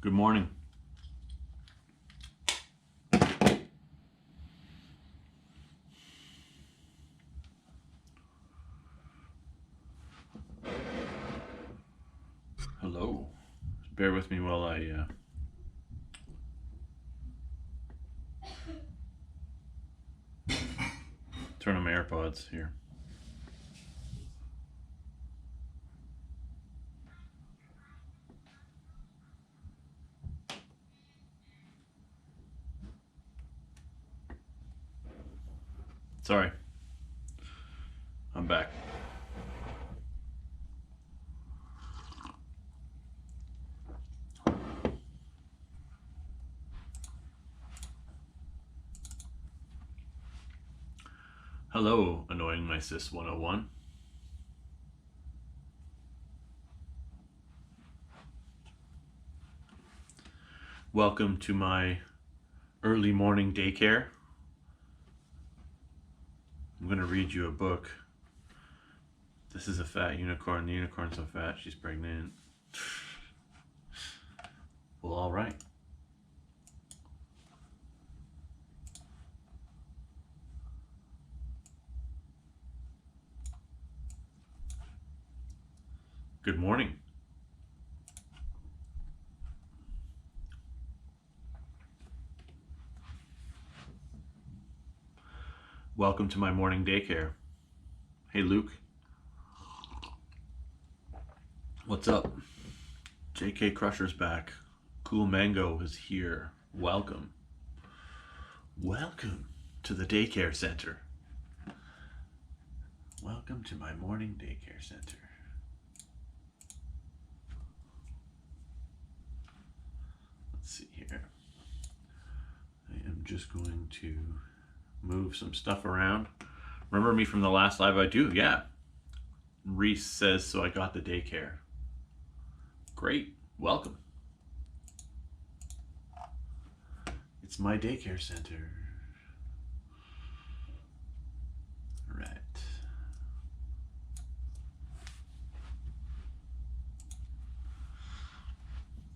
Good morning. Hello. Bear with me while I turn on my AirPods here. Sorry. I'm back. Hello, Annoying My Sis 101. Welcome to my early morning daycare. I'm going to read you a book. This is a fat unicorn. The unicorn's so fat, she's pregnant. Well, all right. Good morning. Welcome to my morning daycare. Hey, Luke. What's up? JK Crusher's back. Cool Mango is here. Welcome. Welcome to the daycare center. Welcome to my morning daycare center. Let's see here. I am just going to move some stuff around. Remember me from the last live? I do, yeah. Reese says, so I got the daycare. Great, welcome. It's my daycare center. All right.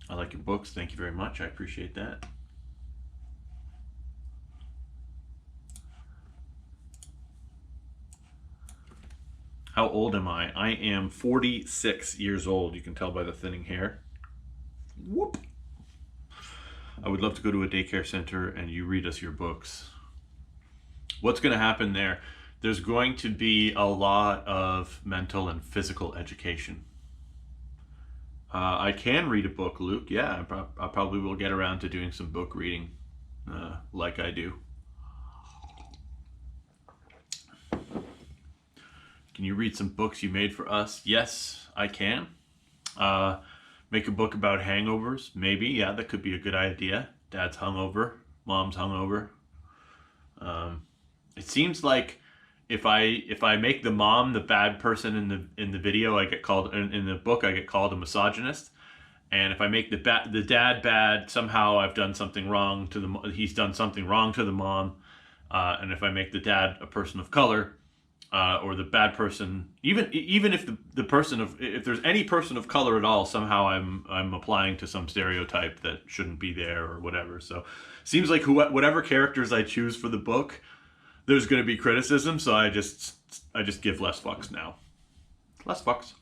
I like your books, thank you very much, I appreciate that. How old am I? I am 46 years old. You can tell by the thinning hair. Whoop. I would love to go to a daycare center and you read us your books. What's going to happen there? There's going to be a lot of mental and physical education. I can read a book, Luke. Yeah, I probably will get around to doing some book reading like I do. Can you read some books you made for us? Yes, I can. Make a book about hangovers? Maybe, yeah, that could be a good idea. Dad's hungover, mom's hungover. It seems like if I make the mom the bad person in the video, I get called in the book. I get called a misogynist. And if I make the dad bad, somehow I've done something wrong to he's done something wrong to the mom. And if I make the dad a person of color, or the bad person, even if the person if there's any person of color at all, somehow I'm applying to some stereotype that shouldn't be there or whatever. So seems like whatever characters I choose for the book, there's going to be criticism. So I just give less fucks now. Less fucks.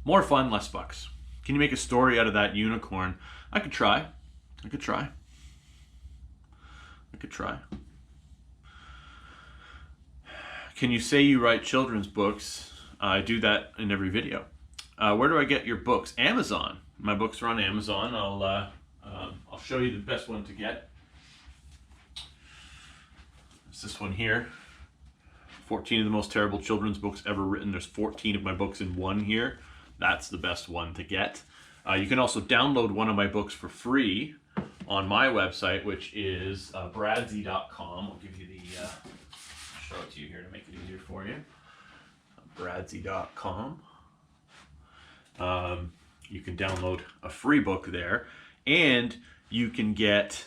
More fun, less fucks. Can you make a story out of that unicorn? I could try. Can you say you write children's books? I do that in every video. Where do I get your books? Amazon. My books are on Amazon. I'll show you the best one to get. It's this one here. 14 of the most terrible children's books ever written. There's 14 of my books in one here. That's the best one to get. You can also download one of my books for free on my website, which is bradsy.com. I'll give you the show it to you here to make it easier for you. Bradsy.com. You can download a free book there, and you can get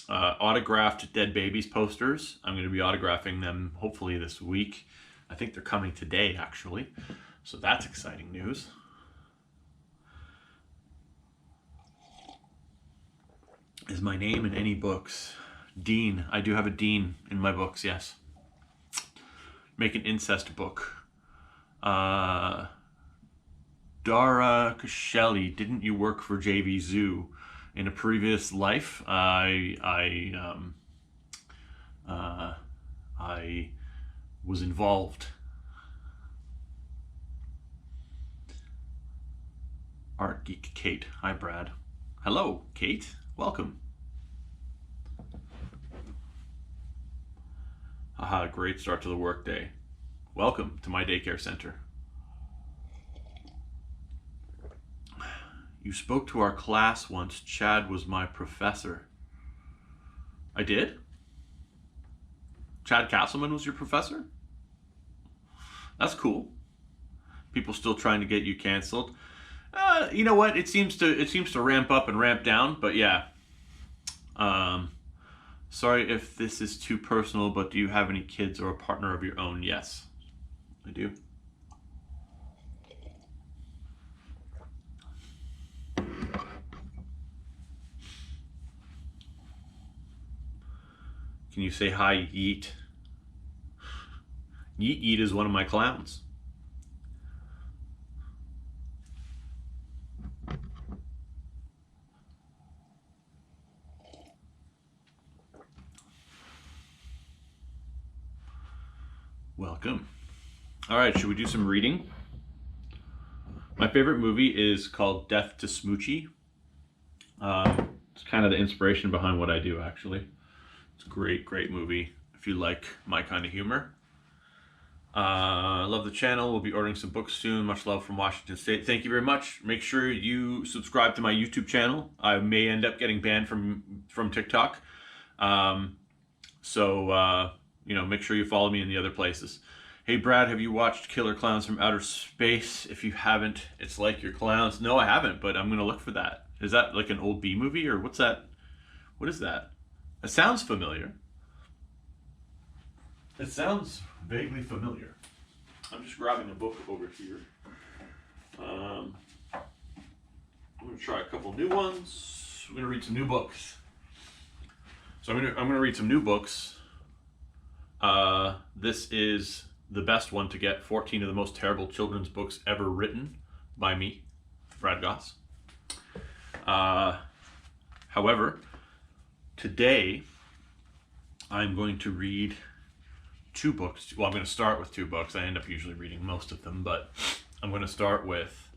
autographed Dead Babies posters. I'm going to be autographing them hopefully this week. I think they're coming today, actually. So that's exciting news. is my name in any books. Dean. I do have a Dean in my books, yes. Make an incest book. Dara Kasheli, didn't you work for JV Zoo? In a previous life, I was involved. Art Geek Kate. Hi, Brad. Hello, Kate. Welcome. Haha, great start to the workday. Welcome to my daycare center. You spoke to our class once. Chad was my professor. I did? Chad Castleman was your professor? That's cool. People still trying to get you canceled. You know what? It seems to ramp up and ramp down, but yeah. Sorry if this is too personal, but do you have any kids or a partner of your own? Yes, I do. Can you say hi, Yeet? Yeet is one of my clowns. Welcome. All right, should we do some reading? My favorite movie is called Death to Smoochie. It's kind of the inspiration behind what I do, actually. It's a great, great movie if you like my kind of humor. Love the channel. We'll be ordering some books soon. Much love from Washington State. Thank you very much. Make sure you subscribe to my YouTube channel. I may end up getting banned from TikTok. You know, make sure you follow me in the other places. Hey, Brad, have you watched Killer Clowns from Outer Space? If you haven't, it's like your clowns. No, I haven't, but I'm going to look for that. Is that like an old B movie, or what's that? What is that? It sounds familiar. It sounds vaguely familiar. I'm just grabbing a book over here. I'm going to try a couple new ones. I'm going to read some new books. So I'm going to read some new books. This is the best one to get. 14 of the most terrible children's books ever written by me, Brad Gosse. However, today I'm going to read two books. Well, I'm going to start with two books. I end up usually reading most of them, but I'm going to start with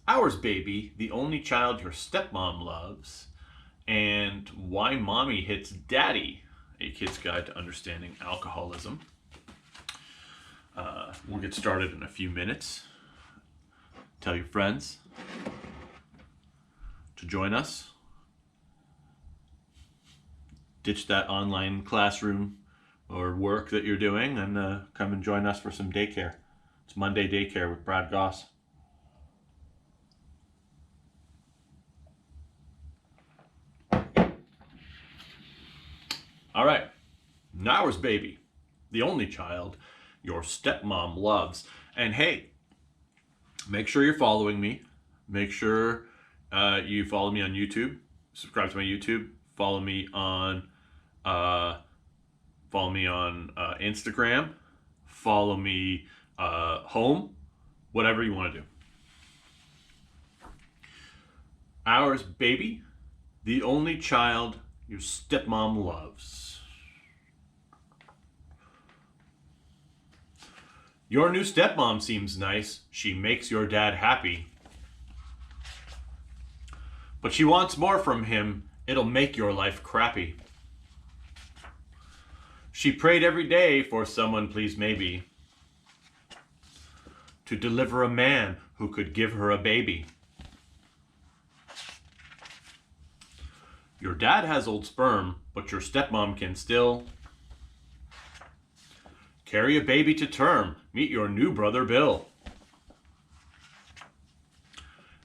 Ours Baby, The Only Child Your Stepmom Loves, and Why Mommy Hits Daddy, A Kid's Guide to Understanding Alcoholism. We'll get started in a few minutes. Tell your friends to join us. Ditch that online classroom or work that you're doing and come and join us for some daycare. It's Monday Daycare with Brad Gosse. All right, Ours Baby, The Only Child Your Stepmom Loves. And hey, make sure you're following me. Make sure you follow me on YouTube. Subscribe to my YouTube. Follow me on Instagram. Follow me home. Whatever you want to do. Ours Baby, The Only Child Your Stepmom Loves. Your new stepmom seems nice. She makes your dad happy. But she wants more from him. It'll make your life crappy. She prayed every day for someone, please maybe, to deliver a man who could give her a baby. Your dad has old sperm, but your stepmom can still carry a baby to term. Meet your new brother Bill.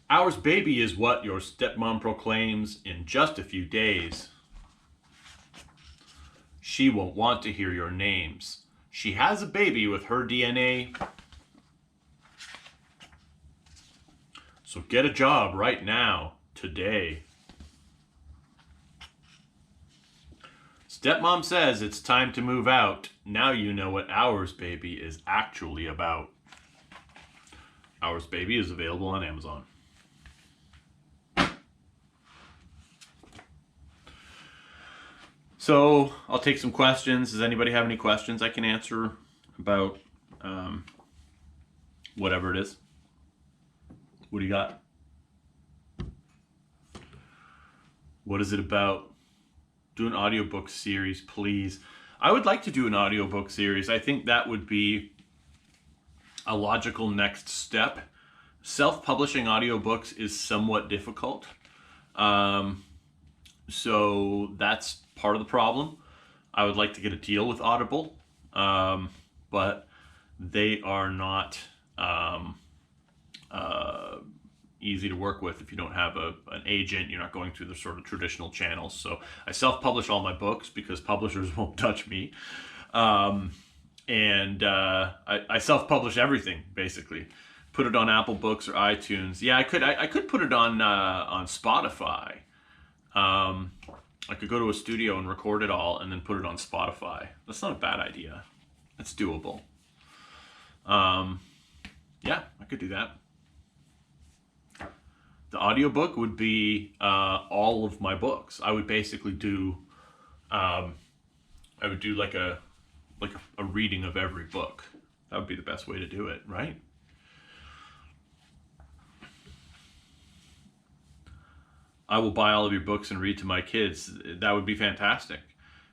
Ours Baby is what your stepmom proclaims in just a few days. She won't want to hear your names. She has a baby with her DNA. So get a job right now, today. Stepmom says it's time to move out. Now you know what Ours Baby is actually about. Ours Baby is available on Amazon. So I'll take some questions. Does anybody have any questions I can answer about whatever it is? What do you got? What is it about? Do an audiobook series, please. I would like to do an audiobook series. I think that would be a logical next step. Self-publishing audiobooks is somewhat difficult. So that's part of the problem. I would like to get a deal with Audible, but they are not easy to work with if you don't have an agent. You're not going through the sort of traditional channels. So I self-publish all my books because publishers won't touch me. I self-publish everything, basically. Put it on Apple Books or iTunes. Yeah, I could put it on Spotify. I could go to a studio and record it all and then put it on Spotify. That's not a bad idea. That's doable. Yeah, I could do that. The audiobook would be all of my books. I would basically do like a reading of every book. That would be the best way to do it, right? I will buy all of your books and read to my kids. That would be fantastic.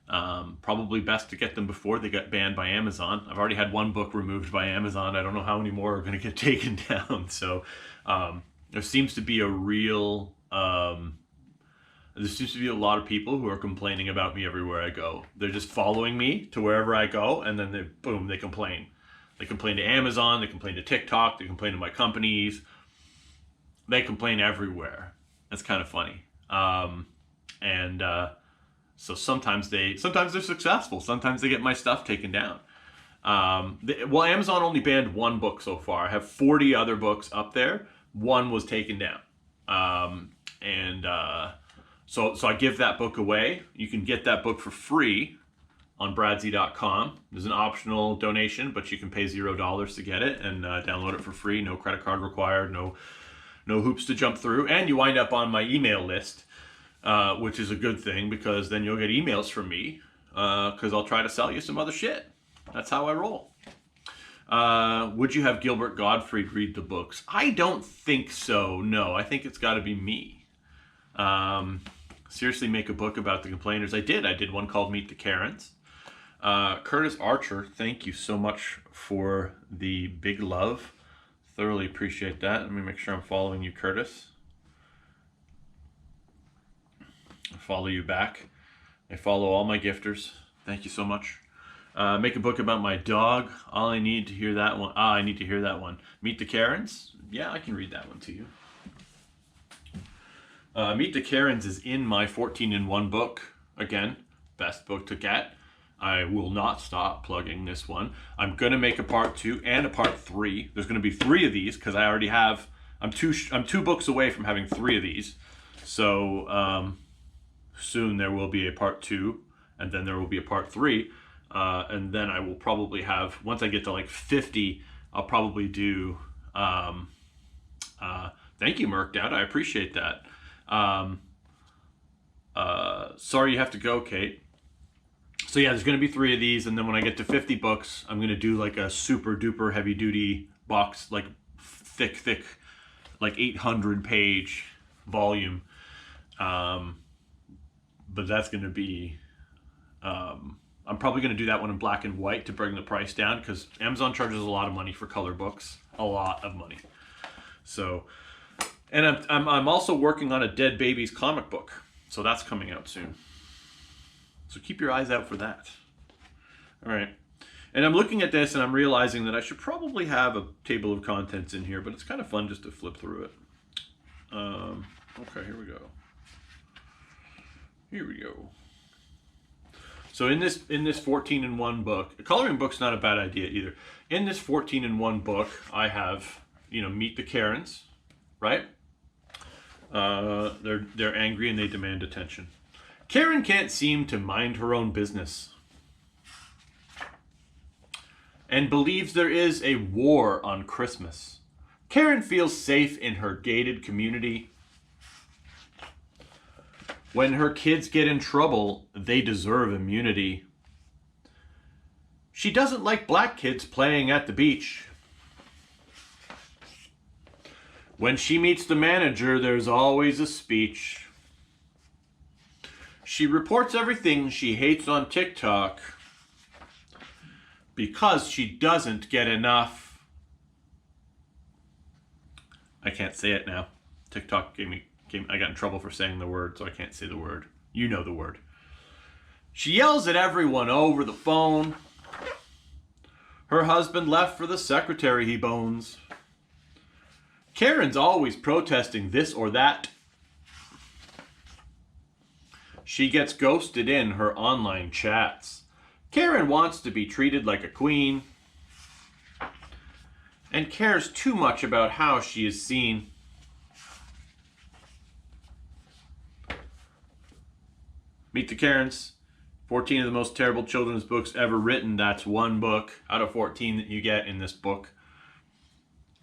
Probably best to get them before they get banned by Amazon. I've already had one book removed by Amazon. I don't know how many more are going to get taken down. So there seems to be a real... there seems to be a lot of people who are complaining about me everywhere I go. They're just following me to wherever I go, and then they complain. They complain to Amazon, they complain to TikTok, they complain to my companies. They complain everywhere. That's kind of funny. So sometimes they're successful. Sometimes they get my stuff taken down. Well, Amazon only banned one book so far. I have 40 other books up there. One was taken down. So I give that book away. You can get that book for free on bradsy.com. There's an optional donation, but you can pay $0 to get it and download it for free. No credit card required. No hoops to jump through, and you wind up on my email list, which is a good thing because then you'll get emails from me because I'll try to sell you some other shit. That's how I roll. Would you have Gilbert Gottfried read the books? I don't think so, no. I think it's got to be me. Seriously, make a book about the complainers. I did one called Meet the Karens. Curtis Archer, thank you so much for the big love. Thoroughly appreciate that. Let me make sure I'm following you, Curtis. I follow you back. I follow all my gifters. Thank you so much. Make a book about my dog. All I need to hear that one. I need to hear that one. Meet the Karens. Yeah, I can read that one to you. Meet the Karens is in my 14-in-1 book. Again, best book to get. I will not stop plugging this one. I'm going to make a part 2 and a part 3. There's going to be 3 of these because I already have... I'm two books away from having 3 of these. So soon there will be a part 2 and then there will be a part 3. And then I will probably have... Once I get to like 50, I'll probably do... thank you, Merked Out. I appreciate that. Sorry you have to go, Kate. So yeah, there's going to be 3 of these, and then when I get to 50 books, I'm going to do like a super duper heavy duty box, like thick, like 800 page volume. But that's going to be, I'm probably going to do that one in black and white to bring the price down because Amazon charges a lot of money for color books, a lot of money. So, and I'm also working on a Dead Babies comic book, so that's coming out soon. So keep your eyes out for that. All right. And I'm looking at this and I'm realizing that I should probably have a table of contents in here, but it's kind of fun just to flip through it. Okay, here we go. Here we go. So in this 14-in-1 book, a coloring book's not a bad idea either. In this 14-in-1 book, I have, Meet the Karens, right? They're angry and they demand attention. Karen can't seem to mind her own business and believes there is a war on Christmas. Karen feels safe in her gated community. When her kids get in trouble, they deserve immunity. She doesn't like black kids playing at the beach. When she meets the manager, there's always a speech. She reports everything she hates on TikTok because she doesn't get enough. I can't say it now. TikTok I got in trouble for saying the word, so I can't say the word. You know the word. She yells at everyone over the phone. Her husband left for the secretary he bones. Karen's always protesting this or that. She gets ghosted in her online chats. Karen wants to be treated like a queen and cares too much about how she is seen. Meet the Karens. 14 of the most terrible children's books ever written. That's one book out of 14 that you get in this book.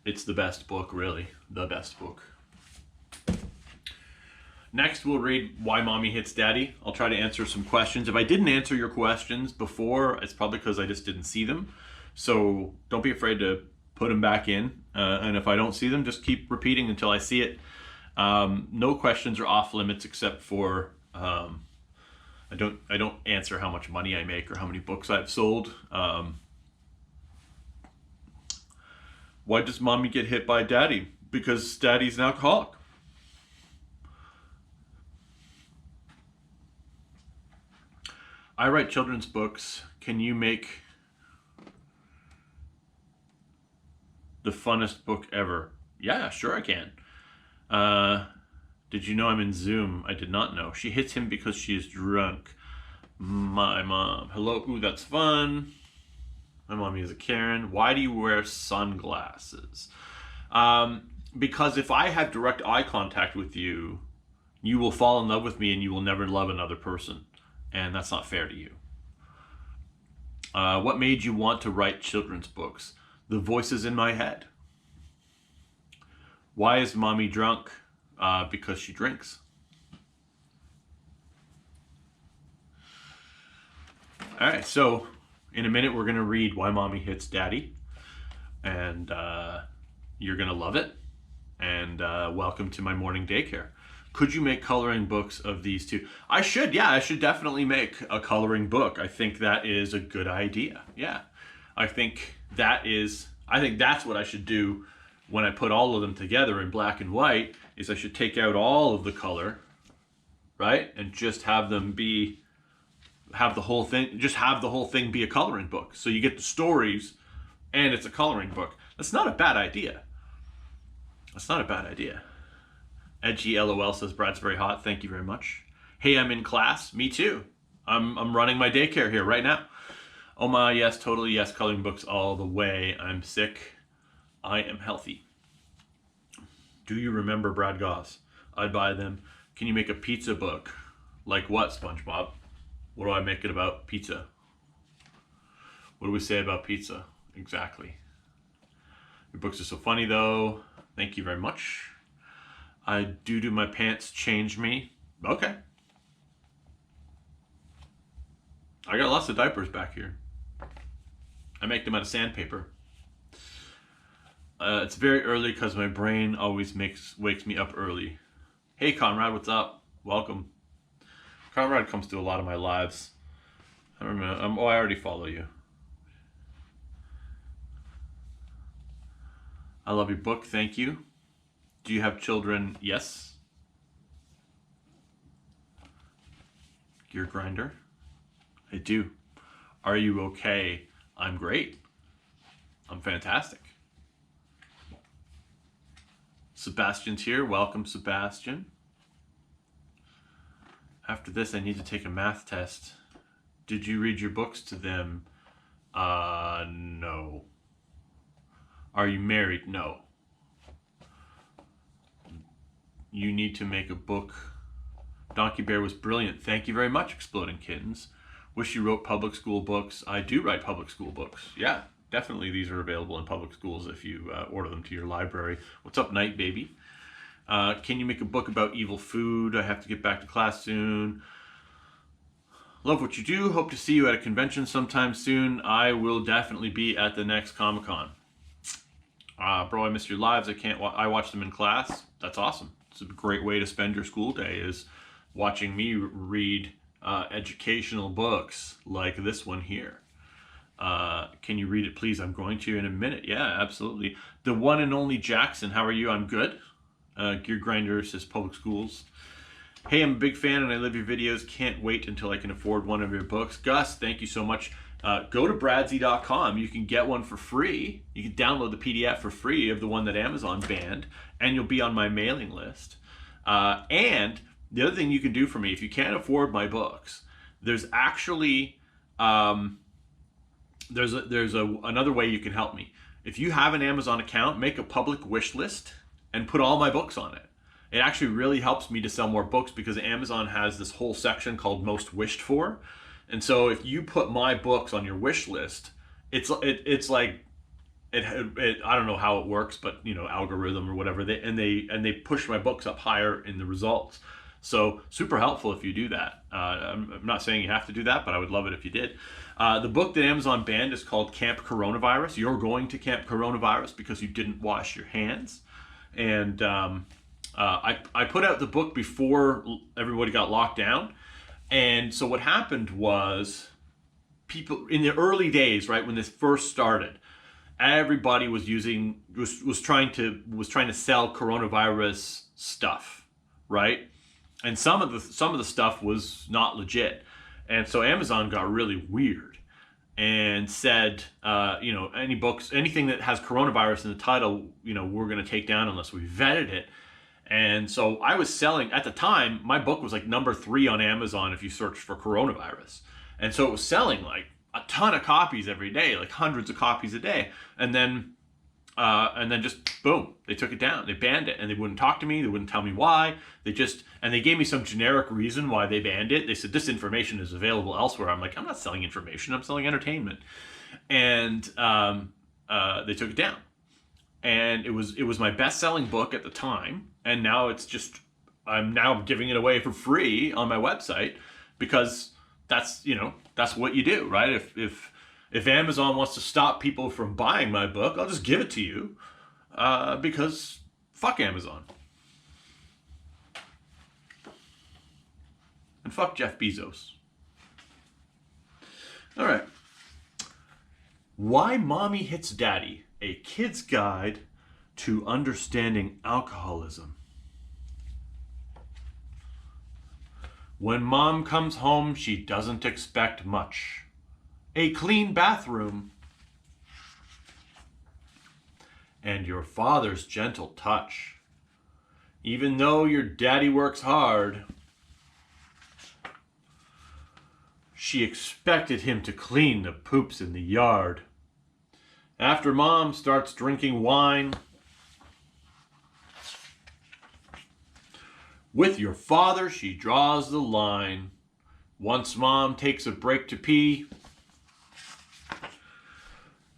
It's the best book, really. The best book. Next, we'll read Why Mommy Hits Daddy. I'll try to answer some questions. If I didn't answer your questions before, it's probably because I just didn't see them. So don't be afraid to put them back in. And if I don't see them, just keep repeating until I see it. No questions are off limits except for I don't answer how much money I make or how many books I've sold. Why does mommy get hit by daddy? Because daddy's an alcoholic. I write children's books. Can you make the funnest book ever? Yeah, sure I can. Did you know I'm in Zoom? I did not know. She hits him because she is drunk. My mom. Hello. Ooh, that's fun. My mommy is a Karen. Why do you wear sunglasses? Because if I have direct eye contact with you, you will fall in love with me and you will never love another person. And that's not fair to you. What made you want to write children's books? The voices in my head. Why is mommy drunk? Because she drinks. All right, so in a minute we're going to read Why Mommy Hits Daddy. And you're going to love it. And welcome to my morning daycare. Could you make coloring books of these two? I should, yeah, I should definitely make a coloring book. I think that is a good idea. Yeah, I think that's what I should do when I put all of them together in black and white, is I should take out all of the color, right? And just have the whole thing be a coloring book. So you get the stories and it's a coloring book. That's not a bad idea. Edgy LOL says Brad's very hot. Thank you very much. Hey, I'm in class. Me too. I'm running my daycare here right now. Oh my, yes, totally yes. Coloring books all the way. I'm sick. I am healthy. Do you remember Brad Gosse? I'd buy them. Can you make a pizza book? Like what, SpongeBob? What do I make it about? Pizza. What do we say about pizza? Exactly. Your books are so funny though. Thank you very much. Do my pants change me? Okay. I got lots of diapers back here. I make them out of sandpaper. It's very early because my brain always wakes me up early. Hey Conrad, what's up? Welcome. Conrad comes to a lot of my lives. I don't remember. I already follow you. I love your book. Thank you. Do you have children? Yes. Gear grinder. I do. Are you okay? I'm great. I'm fantastic. Sebastian's here. Welcome, Sebastian. After this, I need to take a math test. Did you read your books to them? No. Are you married? No. You need to make a book Donkey Bear was brilliant. Thank you very much, Exploding Kittens. Wish you wrote public school books. I do write public school books. Yeah, definitely these are available in public schools if you order them to your library. What's up, Night Baby? Can you make a book about evil food? I have to get back to class soon. Love what you do. Hope to see you at a convention sometime soon. I will definitely be at the next Comic-Con. Bro, I miss your lives. I watch them in class. That's awesome. It's a great way to spend your school day, is watching me read educational books like this one here. Can you read it, please? I'm going to in a minute. Yeah, absolutely. The one and only Jackson. How are you? I'm good. Gear Grinder says public schools. Hey, I'm a big fan and I love your videos. Can't wait until I can afford one of your books. Gus, thank you so much. Go to bradsy.com. You can get one for free. You can download the PDF for free of the one that Amazon banned, and you'll be on my mailing list. And the other thing you can do for me, if you can't afford my books, there's actually another way you can help me. If you have an Amazon account, make a public wish list and put all my books on it. It actually really helps me to sell more books, because Amazon has this whole section called Most Wished For. And so if you put my books on your wish list, it's like I don't know how it works, but algorithm or whatever, they push my books up higher in the results. So super helpful if you do that. I'm not saying you have to do that, but I would love it if you did. The book that Amazon banned is called Camp Coronavirus. You're going to Camp Coronavirus because you didn't wash your hands. And I put out the book before everybody got locked down. And so what happened was, people in the early days, right, when this first started, everybody was trying to sell coronavirus stuff, right? And some of the stuff was not legit. And so Amazon got really weird and said, anything that has coronavirus in the title, we're going to take down unless we vetted it. And so I was selling, at the time, my book was like number 3 on Amazon if you search for coronavirus. And so it was selling like a ton of copies every day, like hundreds of copies a day. And then just boom, they took it down. They banned it, and they wouldn't talk to me. They wouldn't tell me why. They gave me some generic reason why they banned it. They said, this information is available elsewhere. I'm like, I'm not selling information. I'm selling entertainment. And they took it down. And it was my best-selling book at the time. And now I'm now giving it away for free on my website, because that's what you do, right? If Amazon wants to stop people from buying my book, I'll just give it to you, because fuck Amazon. And fuck Jeff Bezos. All right. Why Mommy Hits Daddy, a kid's guide to understanding alcoholism. When Mom comes home, she doesn't expect much. A clean bathroom, and your father's gentle touch. Even though your daddy works hard, she expected him to clean the poops in the yard. After Mom starts drinking wine, with your father she draws the line. Once Mom takes a break to pee,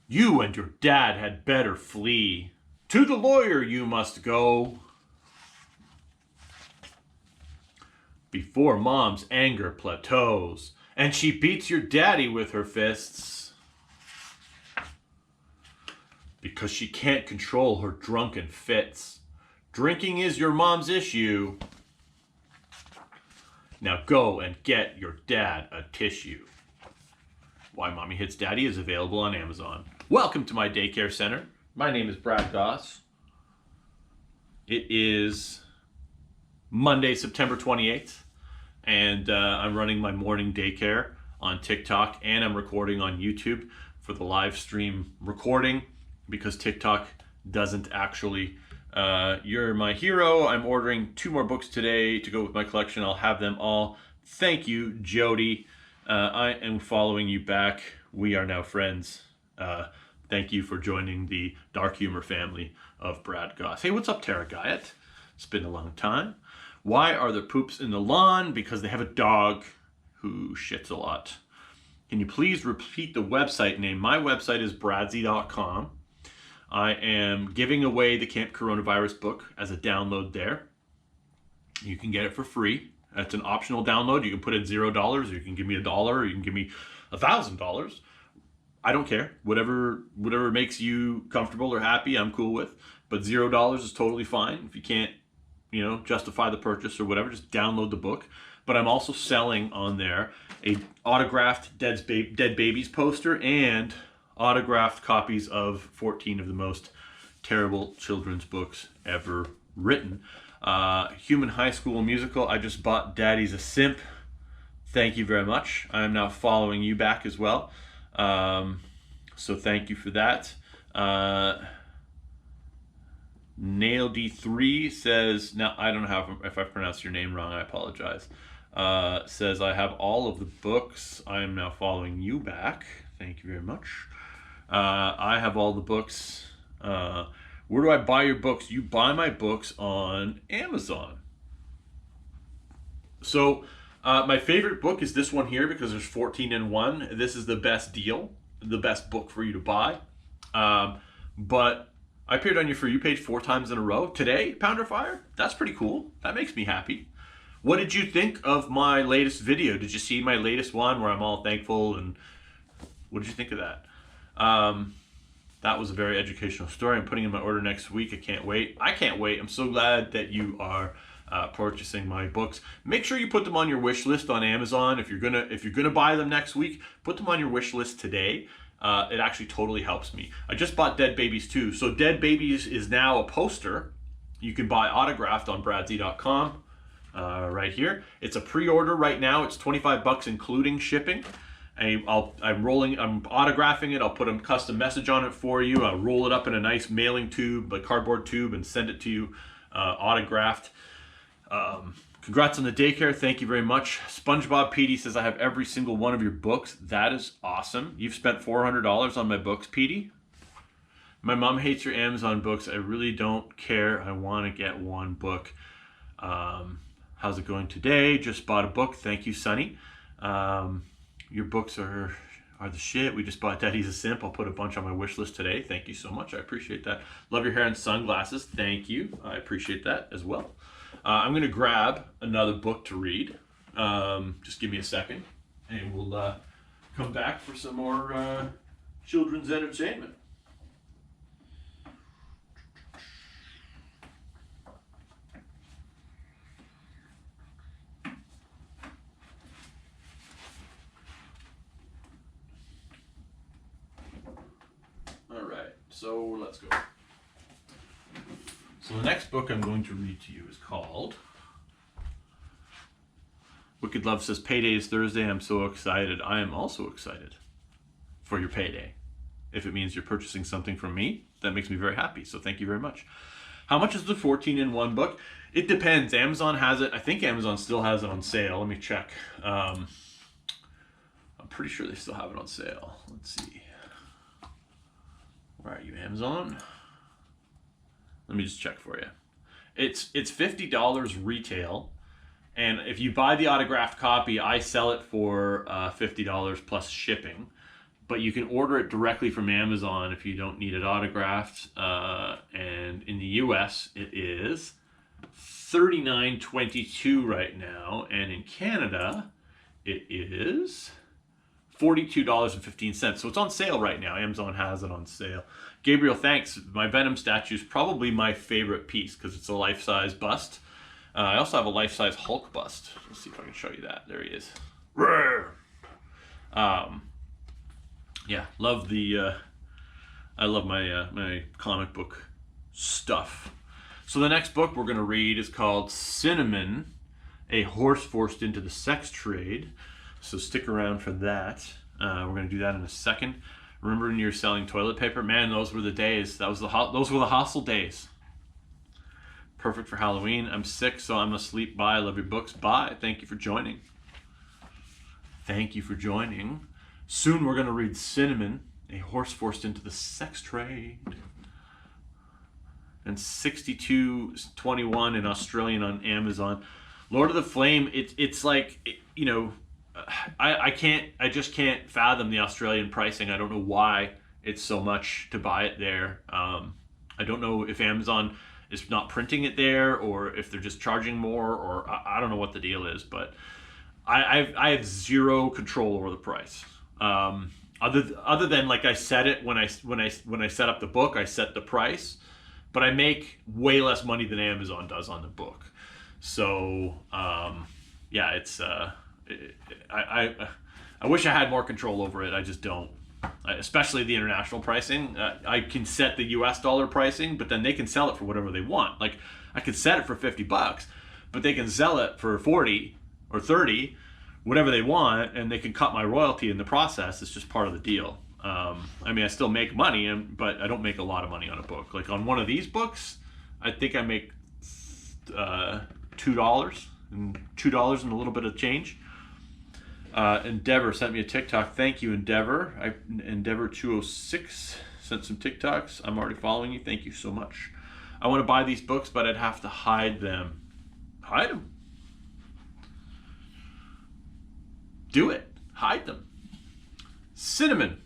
you and your dad had better flee. To the lawyer you must go, before Mom's anger plateaus and she beats your daddy with her fists, because she can't control her drunken fits. Drinking is your mom's issue. Now go and get your dad a tissue. Why Mommy Hits Daddy is available on Amazon. Welcome to my daycare center. My name is Brad Gosse. It is Monday, September 28th, and I'm running my morning daycare on TikTok, and I'm recording on YouTube for the live stream recording, because TikTok doesn't actually. You're my hero. I'm ordering 2 more books today to go with my collection. I'll have them all. Thank you, Jody. I am following you back. We are now friends. Thank you for joining the dark humor family of Brad Gosse. Hey, what's up, Tara Guyett? It's been a long time. Why are there poops in the lawn? Because they have a dog who shits a lot. Can you please repeat the website name? My website is bradsy.com. I am giving away the Camp Coronavirus book as a download there. You can get it for free. It's an optional download. You can put in $0, or you can give me $1, or you can give me $1,000. I don't care. Whatever makes you comfortable or happy, I'm cool with. But $0 is totally fine. If you can't, justify the purchase or whatever, just download the book. But I'm also selling on there a autographed Dead Babies poster and autographed copies of 14 of the most terrible children's books ever written. Human High School Musical. I just bought Daddy's a Simp. Thank you very much. I am now following you back as well. So thank you for that. Nail D3 says, now I don't know if I pronounced your name wrong, I apologize. Says, I have all of the books. I am now following you back. Thank you very much. I have all the books. Where do I buy your books? You buy my books on Amazon. So my favorite book is this one here because there's 14 in one. This is the best deal, the best book for you to buy. But I appeared on your For You page 4 times in a row. Today, Pounder Fire, that's pretty cool. That makes me happy. What did you think of my latest video? Did you see my latest one where I'm all thankful? And what did you think of that? That was a very educational story. I'm putting in my order next week. I can't wait. I can't wait. I'm so glad that you are purchasing my books. Make sure you put them on your wish list on Amazon. If you're gonna buy them next week, put them on your wish list today. It actually totally helps me. I just bought Dead Babies too. So Dead Babies is now a poster. You can buy autographed on bradsy.com right here. It's a pre-order right now. It's $25 including shipping. I'm autographing it. I'll put a custom message on it for you. I'll roll it up in a nice mailing tube, a cardboard tube, and send it to you autographed. Congrats on the daycare. Thank you very much. SpongeBob Petey says, I have every single one of your books. That is awesome. You've spent $400 on my books, Petey. My mom hates your Amazon books. I really don't care. I want to get one book. How's it going today? Just bought a book. Thank you, Sonny. Your books are the shit. We just bought Daddy's a Simp. I'll put a bunch on my wish list today. Thank you so much. I appreciate that. Love your hair and sunglasses. Thank you. I appreciate that as well. I'm going to grab another book to read. Just give me a second, and we'll come back for some more children's entertainment. All right, so let's go. So the next book I'm going to read to you is called Wicked Love says, payday is Thursday. I'm so excited. I am also excited for your payday. If it means you're purchasing something from me, that makes me very happy. So thank you very much. How much is the 14-in-1 book? It depends. Amazon has it. I think Amazon still has it on sale. Let me check. I'm pretty sure they still have it on sale. Let's see. Where are you, Amazon? Let me just check for you. It's $50 retail, and if you buy the autographed copy, I sell it for $50 plus shipping. But you can order it directly from Amazon if you don't need it autographed. And in the U.S., it is $39.22 right now, and in Canada, it is $42.15. So it's on sale right now. Amazon has it on sale. Gabriel, thanks. My Venom statue is probably my favorite piece because it's a life-size bust. I also have a life-size Hulk bust. Let's see if I can show you that. There he is. Yeah, love the. I love my my comic book stuff. So the next book we're going to read is called Cinnamon, A Horse Forced into the Sex Trade. So stick around for that. We're going to do that in a second. Remember when you were selling toilet paper? Man, those were the days. Those were the hustle days. Perfect for Halloween. I'm sick, so I'm asleep. Bye. I love your books. Bye. Thank you for joining. Thank you for joining. Soon we're going to read Cinnamon, A Horse Forced into the Sex Trade. and $62.21 in Australian on Amazon. Lord of the Flame, it's like, you know, I just can't fathom the Australian pricing. I don't know why it's so much to buy it there. I don't know if Amazon is not printing it there, or if they're just charging more, or I don't know what the deal is, but I have zero control over the price. Other than, like, I set it when I set up the book, I set the price, but I make way less money than Amazon does on the book. So yeah, it's I wish I had more control over it. I just don't. Especially the international pricing. I can set the US dollar pricing, but then they can sell it for whatever they want. Like, I could set it for $50, but they can sell it for 40 or 30, whatever they want, and they can cut my royalty in the process. It's just part of the deal. I mean, I still make money, but I don't make a lot of money on a book. Like, on one of these books, I think I make $2 and a little bit of change. Endeavor sent me a TikTok. Thank you, Endeavor. Endeavor206 sent some TikToks. I'm already following you. Thank you so much. I want to buy these books, but I'd have to hide them. Hide them. Do it. Hide them. Cinnamon,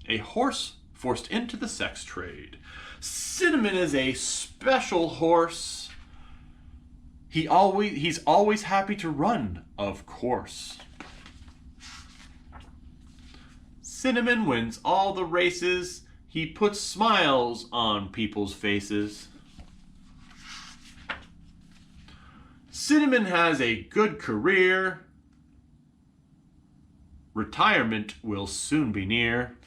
a horse forced into the sex trade. Cinnamon is a special horse. He's always happy to run, of course. Cinnamon wins all the races. He puts smiles on people's faces. Cinnamon has a good career. Retirement will soon be near.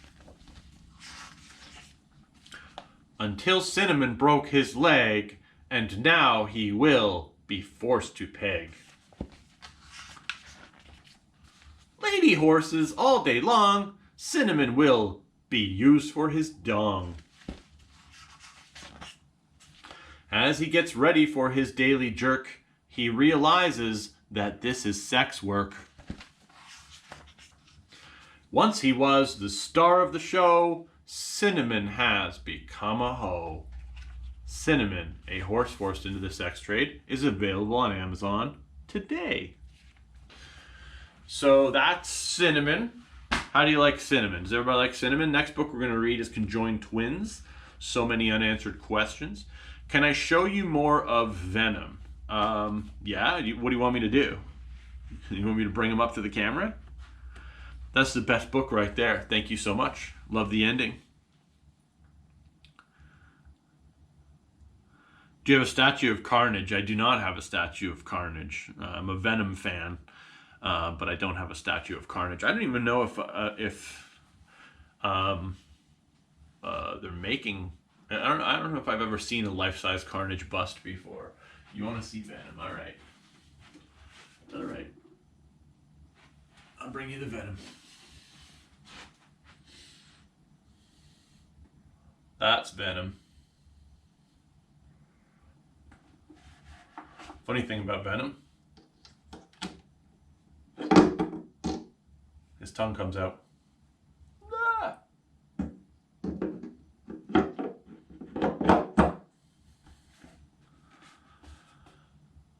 Until Cinnamon broke his leg, and now he will be forced to peg. Lady horses all day long. Cinnamon will be used for his dong. As he gets ready for his daily jerk, he realizes that this is sex work. Once he was the star of the show, Cinnamon has become a hoe. Cinnamon, a horse forced into the sex trade, is available on Amazon today. So that's Cinnamon. How do you like Cinnamon? Does everybody like Cinnamon? Next book we're going to read is Conjoined Twins. So many unanswered questions. Can I show you more of Venom? Yeah, what do you want me to do? You want me to bring him up to the camera? That's the best book right there. Thank you so much. Love the ending. Do you have a statue of Carnage? I do not have a statue of Carnage. I'm a Venom fan. But I don't have a statue of Carnage. I don't even know if they're making. I don't know if I've ever seen a life-size Carnage bust before. You want to see Venom? All right. All right. I'll bring you the Venom. That's Venom. Funny thing about Venom, his tongue comes out. Ah!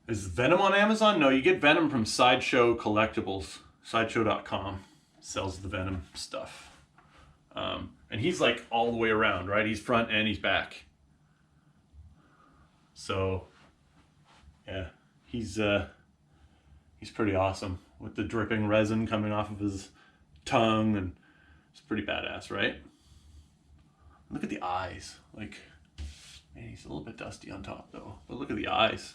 Is Venom on Amazon? No, you get Venom from Sideshow Collectibles. Sideshow.com sells the Venom stuff. And he's like all the way around, right? He's front and he's back. So, yeah, he's pretty awesome with the dripping resin coming off of his tongue, and it's pretty badass, right? Look at the eyes. Like, man, he's a little bit dusty on top though, but look at the eyes.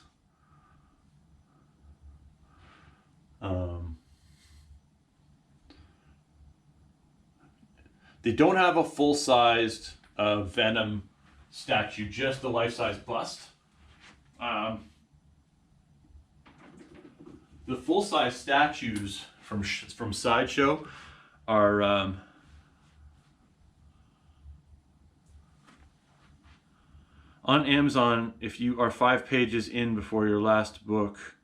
They don't have a full-sized Venom statue, just the life-size bust. The full-size statues from Sideshow are on Amazon. If you are 5 pages in before your last book,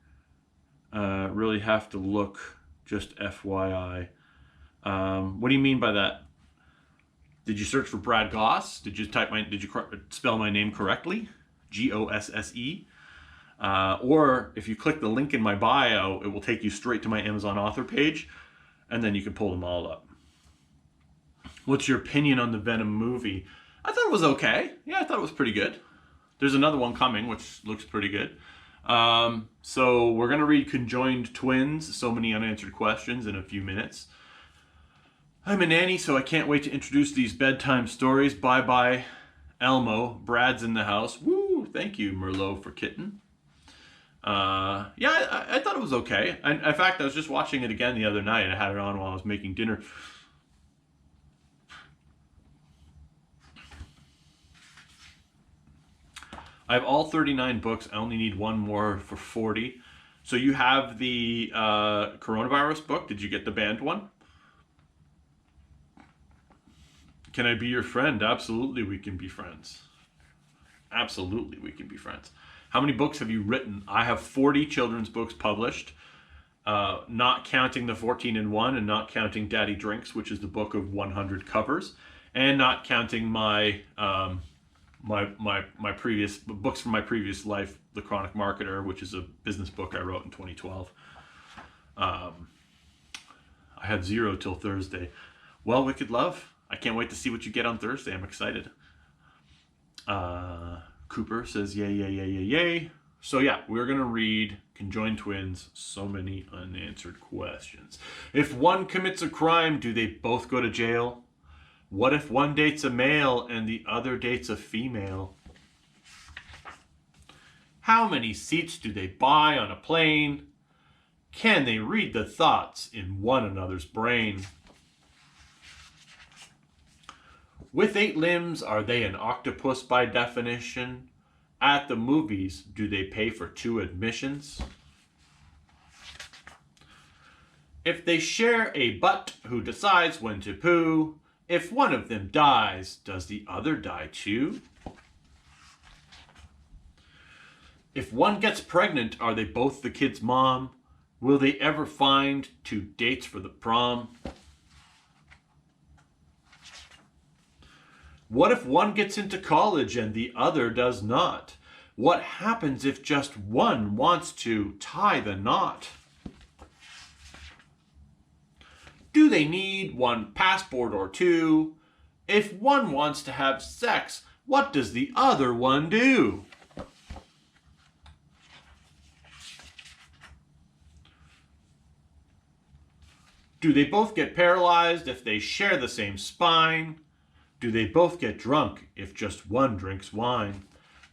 really have to look. Just FYI. What do you mean by that? Did you search for Brad Gosse? Did you spell my name correctly? Gosse. Or if you click the link in my bio, it will take you straight to my Amazon author page, and then you can pull them all up. What's your opinion on the Venom movie? I thought it was okay. Yeah, I thought it was pretty good. There's another one coming, which looks pretty good. So we're going to read Conjoined Twins, So Many Unanswered Questions, in a few minutes. I'm a nanny, so I can't wait to introduce these bedtime stories. Bye-bye, Elmo. Brad's in the house. Woo! Thank you, Merlot, for kitten. Yeah, I thought it was okay. In fact, I was just watching it again the other night. I had it on while I was making dinner. I have all 39 books. I only need one more for 40. So you have the coronavirus book. Did you get the banned one? Can I be your friend? Absolutely, we can be friends. Absolutely, we can be friends. How many books have you written? I have 40 children's books published, not counting the 14 in 1 and not counting Daddy Drinks, which is the book of 100 covers, and not counting my my previous books from my previous life, The Chronic Marketer, which is a business book I wrote in 2012. I had 0 till Thursday. Well, Wicked Love, I can't wait to see what you get on Thursday. I'm excited. Cooper says yay, yay, yay, yay, yay. So yeah, we're going to read Conjoined Twins, So Many Unanswered Questions. If one commits a crime, do they both go to jail? What if one dates a male and the other dates a female? How many seats do they buy on a plane? Can they read the thoughts in one another's brain? With 8 limbs, are they an octopus by definition? At the movies, do they pay for 2 admissions? If they share a butt, who decides when to poo? If one of them dies, does the other die too? If one gets pregnant, are they both the kid's mom? Will they ever find 2 dates for the prom? What if one gets into college and the other does not? What happens if just one wants to tie the knot? Do they need 1 passport or 2? If one wants to have sex, what does the other one do? Do they both get paralyzed if they share the same spine? Do they both get drunk if just one drinks wine?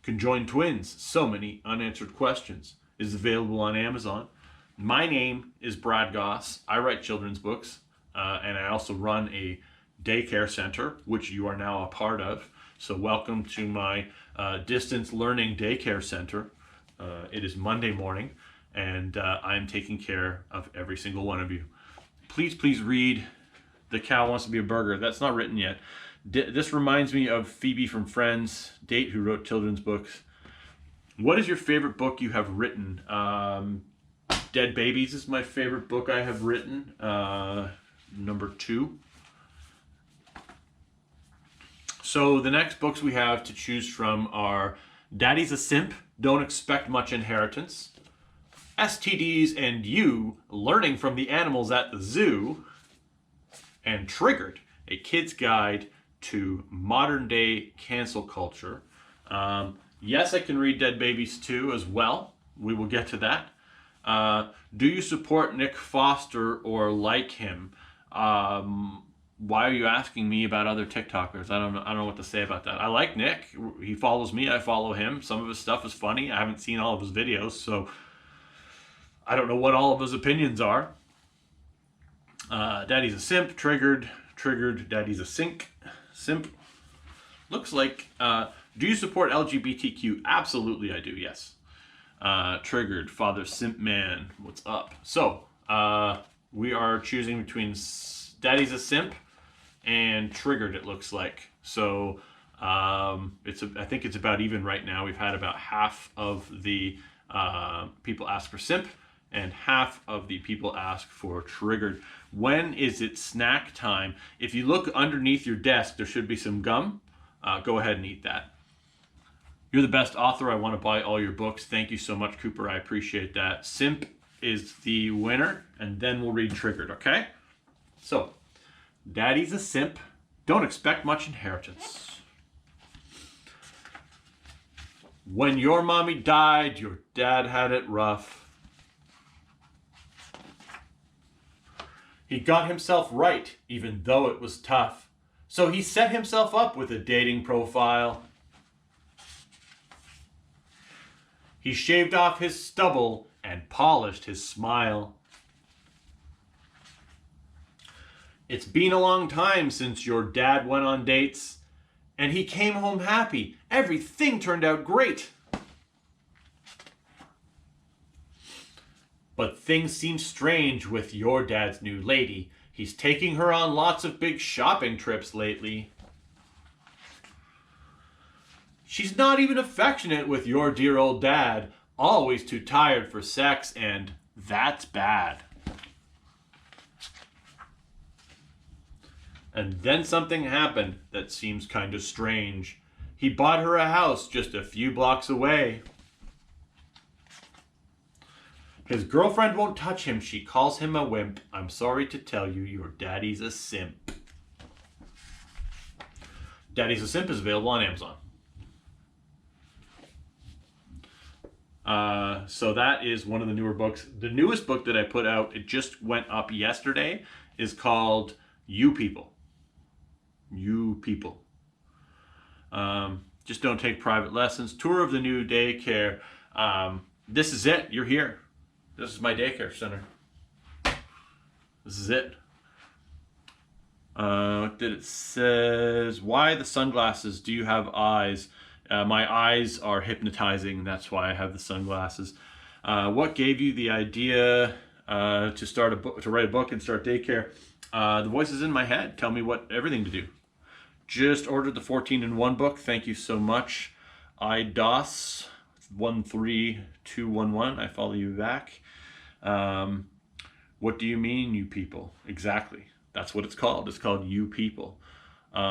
Conjoined Twins, So Many Unanswered Questions is available on Amazon. My name is Brad Gosse. I write children's books, and I also run a daycare center, which you are now a part of. So welcome to my distance learning daycare center. It is Monday morning, and I'm taking care of every single one of you. Please read The Cow Wants to Be a Burger. That's not written yet. This reminds me of Phoebe from Friends, Date, who wrote children's books. What is your favorite book you have written? Dead Babies is my favorite book I have written. Number 2. So the next books we have to choose from are Daddy's a Simp, Don't Expect Much Inheritance, STDs and You, Learning from the Animals at the Zoo, and Triggered, A Kid's Guide to Modern Day Cancel Culture. Yes, I can read Dead Babies 2 as well. We will get to that. Do you support Nick Foster or like him? Why are you asking me about other TikTokers? I don't know what to say about that. I like Nick. He follows me. I follow him. Some of his stuff is funny. I haven't seen all of his videos, so I don't know what all of his opinions are. Daddy's a Simp, Triggered, Daddy's a Simp. Looks like, do you support LGBTQ? Absolutely I do, yes. Triggered, Father Simp Man, what's up? So, we are choosing between Daddy's a Simp and Triggered, it looks like. So, I think it's about even right now. We've had about half of the people ask for Simp and half of the people ask for Triggered. When is it snack time? If you look underneath your desk, there should be some gum. Go ahead and eat that. You're the best author. I want to buy all your books. Thank you so much, Cooper. I appreciate that. Simp is the winner, and then we'll read Triggered, okay? So, Daddy's a simp. Don't expect much inheritance. When your mommy died, your dad had it rough. He got himself right, even though it was tough. So he set himself up with a dating profile. He shaved off his stubble and polished his smile. It's been a long time since your dad went on dates, and he came home happy. Everything turned out great. But things seem strange with your dad's new lady. He's taking her on lots of big shopping trips lately. She's not even affectionate with your dear old dad. Always too tired for sex, and that's bad. And then something happened that seems kind of strange. He bought her a house just a few blocks away. His girlfriend won't touch him. She calls him a wimp. I'm sorry to tell you, your daddy's a simp. Daddy's a Simp is available on Amazon. So that is one of the newer books. The newest book that I put out, it just went up yesterday, is called You People. You People. Just don't take private lessons. Tour of the new daycare. This is it. You're here. This is my daycare center. This is it. What did it says? Why the sunglasses? Do you have eyes? My eyes are hypnotizing. That's why I have the sunglasses. What gave you the idea to start a book, to write a book and start daycare? The voices in my head tell me everything to do. Just ordered the 14-in-1 book. Thank you so much. IDOS 13211. I follow you back. What do you mean, you people? Exactly. That's what it's called. It's called You People.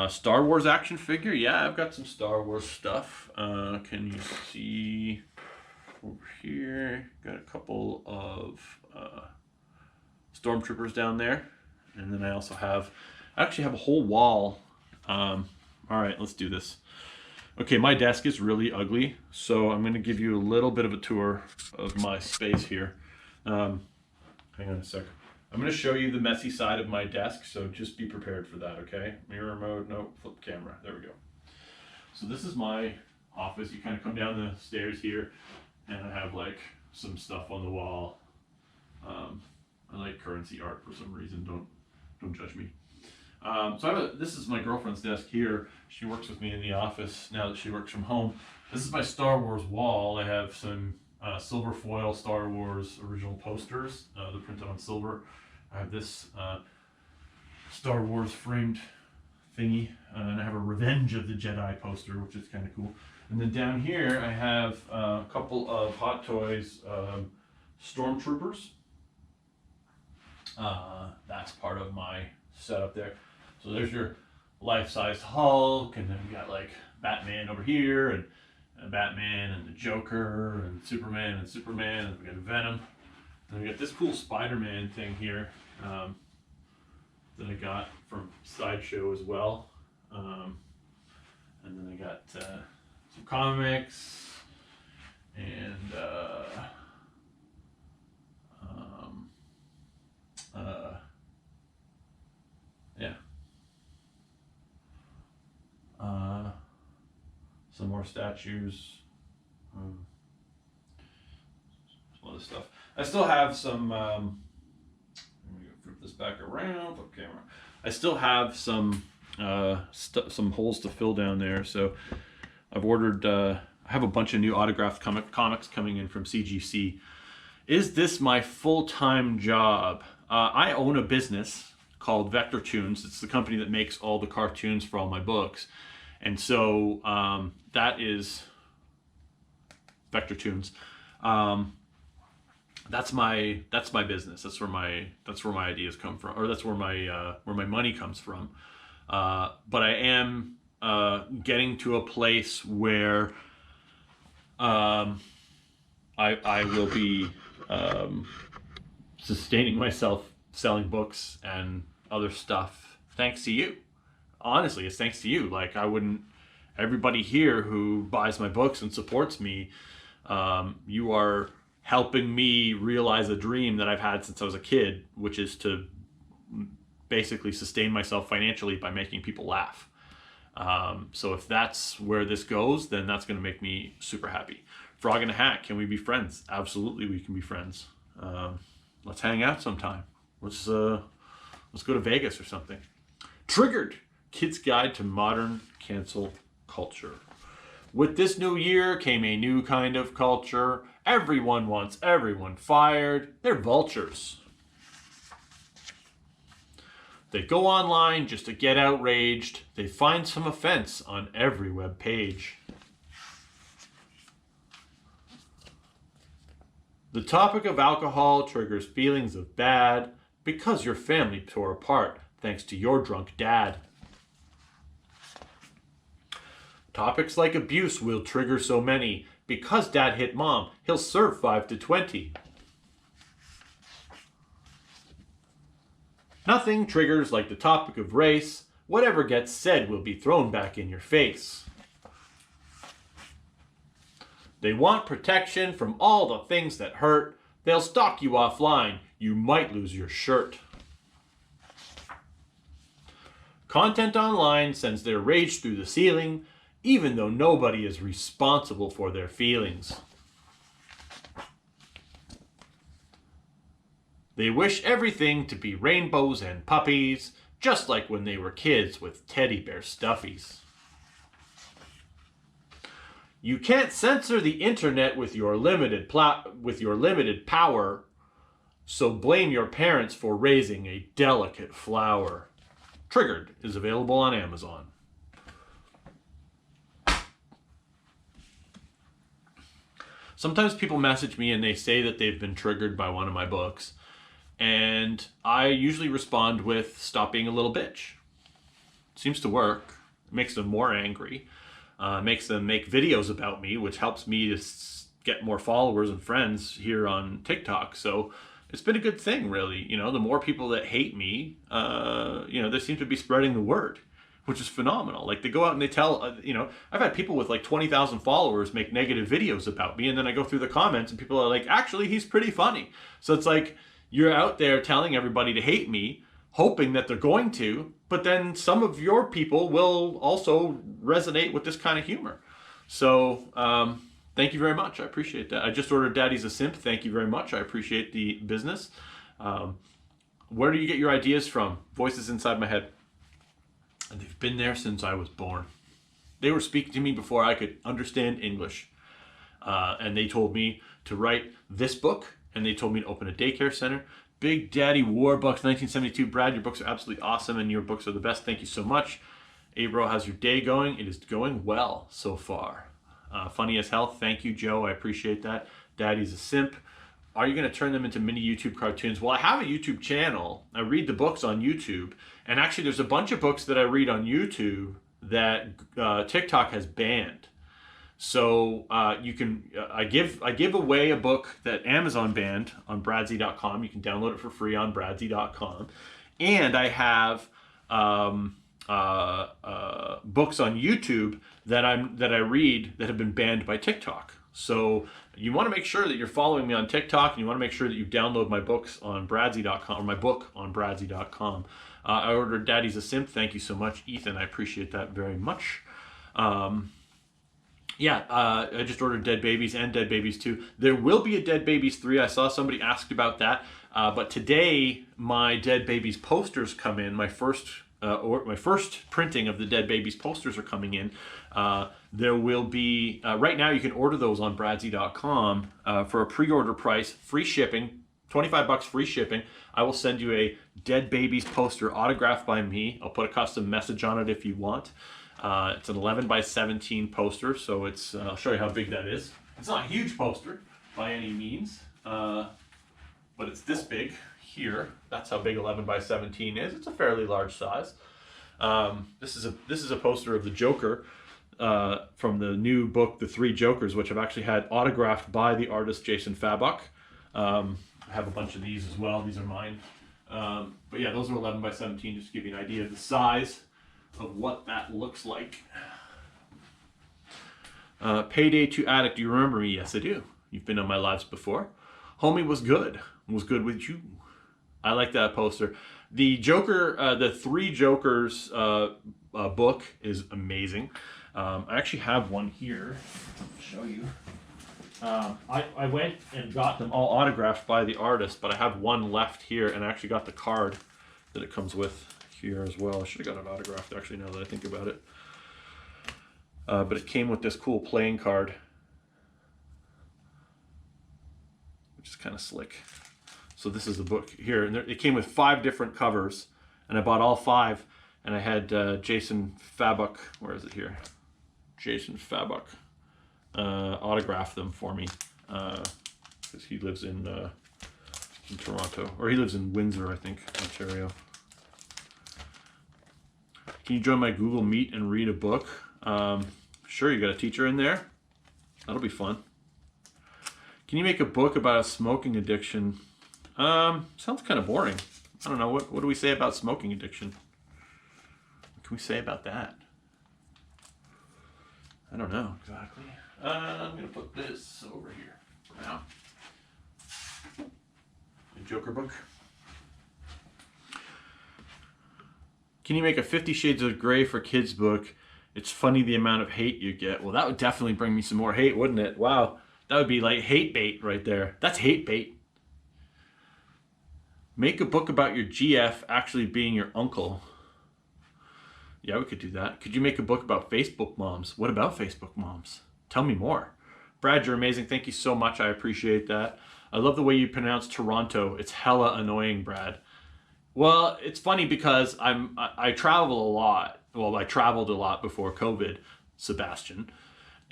Star Wars action figure. Yeah, I've got some Star Wars stuff. Can you see over here? Got a couple of stormtroopers down there. And then I also actually have a whole wall. All right, let's do this. Okay, my desk is really ugly, so I'm going to give you a little bit of a tour of my space here. Hang on a sec. I'm going to show you the messy side of my desk, so just be prepared for that, okay? Mirror mode, no, flip camera. There we go. So this is my office. You kind of come down the stairs here, and I have like some stuff on the wall. I like currency art for some reason. Don't judge me. So this is my girlfriend's desk here. She works with me in the office now that she works from home. This is my Star Wars wall. I have some silver foil Star Wars original posters. They're printed on silver. I have this Star Wars framed thingy, and I have a Revenge of the Jedi poster, which is kind of cool. And then down here I have a couple of Hot Toys Stormtroopers. That's part of my setup there. So there's your life-sized Hulk, and then we got like Batman over here, and Batman and the Joker, and Superman, and we got Venom. And we got this cool Spider-Man thing here that I got from Sideshow as well. And then I got some comics, and yeah. Some more statues. Some other stuff. I still have some. Let me flip this back around. Flip camera. I still have some holes to fill down there. So I've ordered. I have a bunch of new autographed comics coming in from CGC. Is this my full-time job? I own a business called Vector Tunes. It's the company that makes all the cartoons for all my books. And so that is Vector Tunes. That's my business. That's where my ideas come from, or that's where my money comes from. But I am getting to a place where I will be sustaining myself selling books and other stuff thanks to you. Honestly, it's thanks to you. Like, I wouldn't, everybody here who buys my books and supports me, you are helping me realize a dream that I've had since I was a kid, which is to basically sustain myself financially by making people laugh. So if that's where this goes, then that's going to make me super happy. Frog and a Hat, can we be friends? Absolutely, we can be friends. Let's hang out sometime. Let's go to Vegas or something. Triggered, Kid's Guide to Modern Cancel Culture. With this new year came a new kind of culture. Everyone wants everyone fired. They're vultures. They go online just to get outraged. They find some offense on every web page. The topic of alcohol triggers feelings of bad because your family tore apart thanks to your drunk dad. Topics like abuse will trigger so many. Because dad hit mom, he'll serve 5 to 20. Nothing triggers like the topic of race. Whatever gets said will be thrown back in your face. They want protection from all the things that hurt. They'll stalk you offline. You might lose your shirt. Content online sends their rage through the ceiling, even though nobody is responsible for their feelings. They wish everything to be rainbows and puppies, just like when they were kids with teddy bear stuffies. You can't censor the internet with your limited power, so blame your parents for raising a delicate flower. Triggered is available on Amazon. Sometimes people message me and they say that they've been triggered by one of my books. And I usually respond with, stop being a little bitch. Seems to work. It makes them more angry. Makes them make videos about me, which helps me to get more followers and friends here on TikTok. So it's been a good thing, really. You know, the more people that hate me, they seem to be spreading the word, which is phenomenal. Like, they go out and they tell, I've had people with like 20,000 followers make negative videos about me, and then I go through the comments and people are like, actually, he's pretty funny. So it's like, you're out there telling everybody to hate me, hoping that they're going to, but then some of your people will also resonate with this kind of humor. So thank you very much. I appreciate that. I just ordered Daddy's a Simp. Thank you very much. I appreciate the business. Where do you get your ideas from? Voices inside my head. And they've been there since I was born. They were speaking to me before I could understand English. And they told me to write this book, and they told me to open a daycare center. Big Daddy Warbucks 1972. Brad, your books are absolutely awesome, and your books are the best. Thank you so much. Abro, how's your day going? It is going well so far. Funny as hell. Thank you, Joe. I appreciate that. Daddy's a Simp. Are you going to turn them into mini YouTube cartoons? Well, I have a YouTube channel. I read the books on YouTube. And actually, there's a bunch of books that I read on YouTube that TikTok has banned. So you can, I give away a book that Amazon banned on Bradsy.com. You can download it for free on Bradsy.com. And I have books on YouTube that I read that have been banned by TikTok. So you want to make sure that you're following me on TikTok, and you want to make sure that you download my books on Bradsy.com, or my book on Bradsy.com. I ordered Daddy's a Simp. Thank you so much, Ethan. I appreciate that very much. I just ordered Dead Babies and Dead Babies 2. There will be a Dead Babies 3. I saw somebody asked about that. But today, my Dead Babies posters come in. My first printing of the Dead Babies posters are coming in. There will be, right now you can order those on Bradsy.com for a pre-order price, free shipping, $25 free shipping. I will send you a Dead Babies poster autographed by me. I'll put a custom message on it if you want. It's an 11 by 17 poster, so it's, I'll show you how big that is. It's not a huge poster by any means, but it's this big here. That's how big 11 by 17 is. It's a fairly large size. This is a poster of the Joker from the new book, The Three Jokers, which I've actually had autographed by the artist Jason Fabok. I have a bunch of these as well. These are mine. But yeah, those are 11 by 17, just to give you an idea of the size of what that looks like. Payday 2 Addict, do you remember me? Yes, I do. You've been on my lives before. Homie was good with you. I like that poster. The Joker, the Three Jokers book is amazing. I actually have one here. I'll show you. I went and got them all autographed by the artist, but I have one left here, and I actually got the card that it comes with here as well. I should have got it autographed, actually, now that I think about it. But it came with this cool playing card, which is kind of slick. So this is the book here, and it came with 5 different covers, and I bought all 5, and I had Jason Fabok, where is it here? Jason Fabok autograph them for me, because he lives in Toronto, or he lives in Windsor, I think, Ontario. Can you join my Google Meet and read a book? Sure, you got a teacher in there? That'll be fun. Can you make a book about a smoking addiction? Sounds kind of boring. I don't know, what do we say about smoking addiction? What can we say about that? I don't know exactly. I'm going to put this over here for now. The Joker book. Can you make a 50 Shades of Grey for kids book? It's funny the amount of hate you get. Well, that would definitely bring me some more hate, wouldn't it? Wow, that would be like hate bait right there. That's hate bait. Make a book about your GF actually being your uncle. Yeah, we could do that. Could you make a book about Facebook moms? What about Facebook moms? Tell me more. Brad, you're amazing. Thank you so much. I appreciate that. I love the way you pronounce Toronto. It's hella annoying, Brad. Well, it's funny because I travel a lot. Well, I traveled a lot before COVID, Sebastian.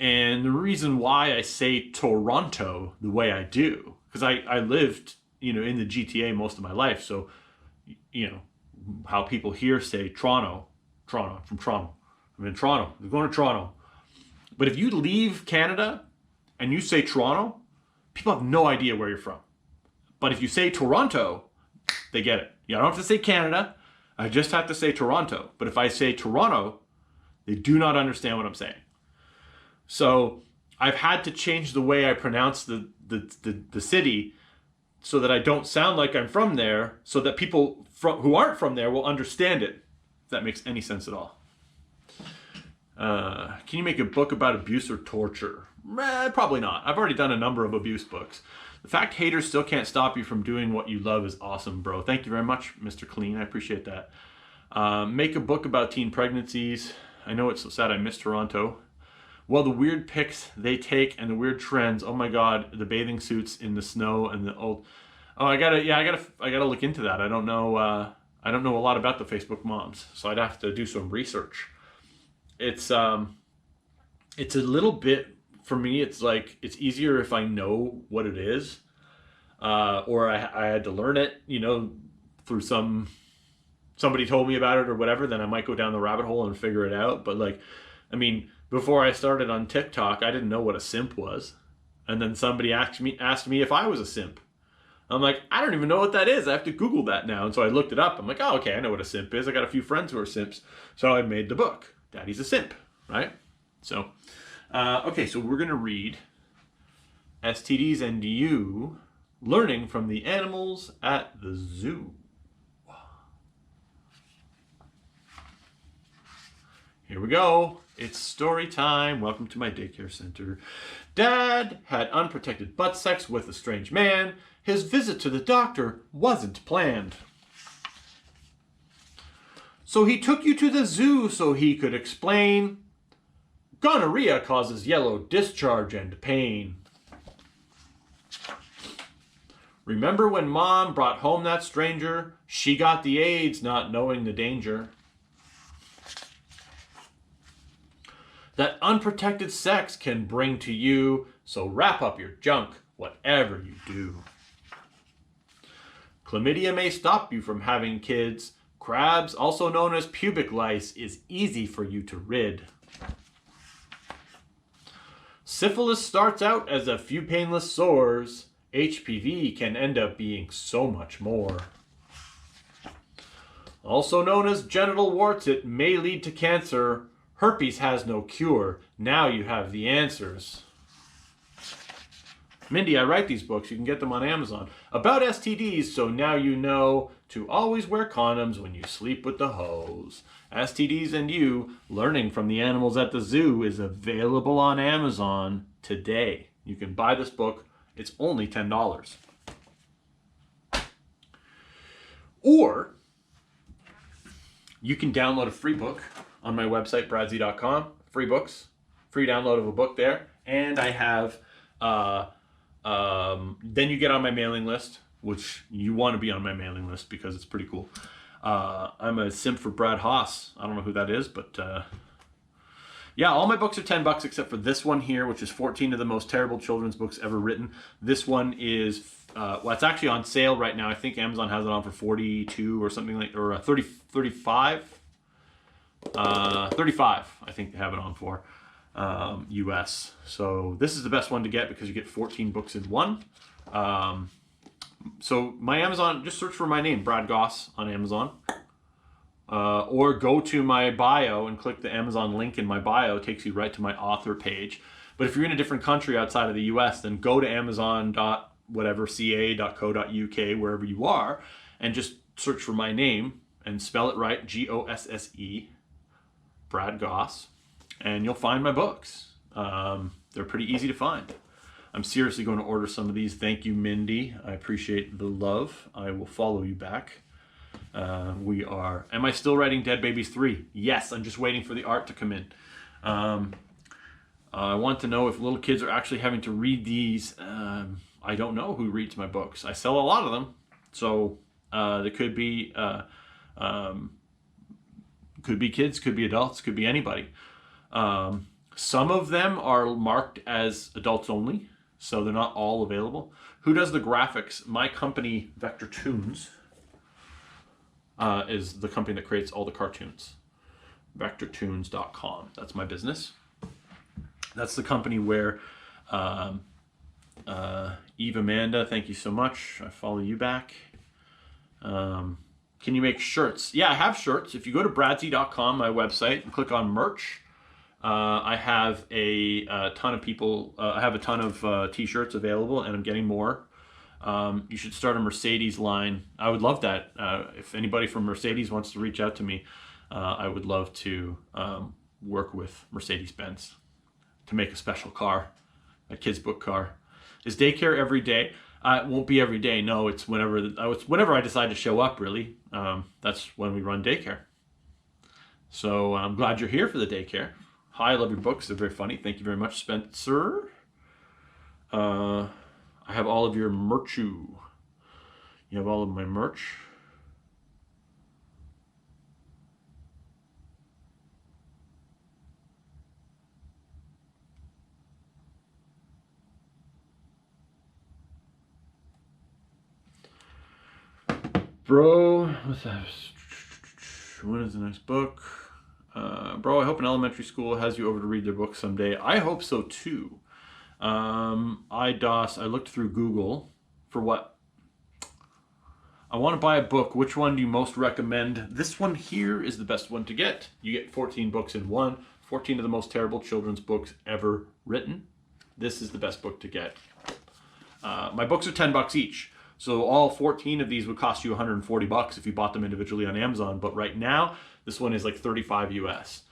And the reason why I say Toronto the way I do, because I lived, in the GTA most of my life. So, how people here say Toronto, I'm from Toronto. I'm in Toronto. I'm going to Toronto. But if you leave Canada and you say Toronto, people have no idea where you're from. But if you say Toronto, they get it. I don't have to say Canada. I just have to say Toronto. But if I say Toronto, they do not understand what I'm saying. So I've had to change the way I pronounce the city so that I don't sound like I'm from there, so that people who aren't from there will understand it. If that makes any sense at all. Can you make a book about abuse or torture? Probably not. I've already done a number of abuse books. The fact haters still can't stop you from doing what you love is awesome, bro. Thank you very much, Mr. Clean. I appreciate that. Make a book about teen pregnancies. I know it's so sad I miss Toronto. Well, the weird pics they take and the weird trends. Oh my God, the bathing suits in the snow and the old. Oh, I gotta look into that. I don't know a lot about the Facebook moms, so I'd have to do some research. It's a little bit, for me, it's like, it's easier if I know what it is, or I had to learn it, through somebody told me about it or whatever, then I might go down the rabbit hole and figure it out. But before I started on TikTok, I didn't know what a simp was. And then somebody asked me if I was a simp. I'm like, I don't even know what that is. I have to Google that now. And so I looked it up. I'm like, oh, okay, I know what a simp is. I got a few friends who are simps. So I made the book, Daddy's a Simp, right? So, okay, so we're going to read STDs and You, Learning from the Animals at the Zoo. Here we go. It's story time. Welcome to my daycare center. Dad had unprotected butt sex with a strange man. His visit to the doctor wasn't planned. So he took you to the zoo so he could explain. Gonorrhea causes yellow discharge and pain. Remember when Mom brought home that stranger? She got the AIDS not knowing the danger. That unprotected sex can bring to you, so wrap up your junk, whatever you do. Chlamydia may stop you from having kids. Crabs, also known as pubic lice, is easy for you to rid. Syphilis starts out as a few painless sores. HPV can end up being so much more. Also known as genital warts, it may lead to cancer. Herpes has no cure. Now you have the answers. Mindy, I write these books. You can get them on Amazon. About STDs, so now you know to always wear condoms when you sleep with the hose. STDs and You, Learning from the Animals at the Zoo is available on Amazon today. You can buy this book. It's only $10. Or you can download a free book on my website, bradz.com. Free books. Free download of a book there. And I have... then you get on my mailing list, which you want to be on my mailing list because it's pretty cool. I'm a simp for Brad Haas. I don't know who that is, but yeah, all my books are $10 except for this one here, which is 14 of the most terrible children's books ever written. This one is, well, it's actually on sale right now. I think Amazon has it on for 42 or something like, or 35. 35, I think they have it on for. US. So this is the best one to get because you get 14 books in one. So my Amazon, just search for my name, Brad Gosse, on Amazon. Or go to my bio and click the Amazon link in my bio. It takes you right to my author page. But if you're in a different country outside of the US, then go to amazon.ca.co.uk, wherever you are, and just search for my name and spell it right, Gosse, Brad Gosse. And you'll find my books. They're pretty easy to find. I'm seriously going to order some of these. Thank you, Mindy. I appreciate the love. I will follow you back. We are... Am I still writing Dead Babies 3? Yes, I'm just waiting for the art to come in. I want to know if little kids are actually having to read these. I don't know who reads my books. I sell a lot of them. So there could be kids, could be adults, could be anybody. Some of them are marked as adults only, so they're not all available. Who does the graphics? My company, Vector Toons, is the company that creates all the cartoons. VectorToons.com. That's my business. That's the company where Eve Amanda, thank you so much. I follow you back. Can you make shirts? Yeah, I have shirts. If you go to bradz.com, my website, and click on merch, I have a ton of people. I have a ton of t-shirts available, and I'm getting more. You should start a Mercedes line. I would love that. If anybody from Mercedes wants to reach out to me, I would love to work with Mercedes-Benz to make a special car, a kid's book car. Is daycare every day? It won't be every day. No, it's whenever I decide to show up, really. That's when we run daycare. So I'm glad you're here for the daycare. Hi, I love your books. They're very funny. Thank you very much, Spencer. I have all of your merch. You have all of my merch. Bro, what's that? When is the next book? Bro, I hope an elementary school has you over to read their book someday. I hope so too. I looked through Google for what? I want to buy a book. Which one do you most recommend? This one here is the best one to get. You get 14 books in one. 14 of the most terrible children's books ever written. This is the best book to get. My books are $10 each. So all 14 of these would cost you $140 if you bought them individually on Amazon. But right now, this one is like 35 US.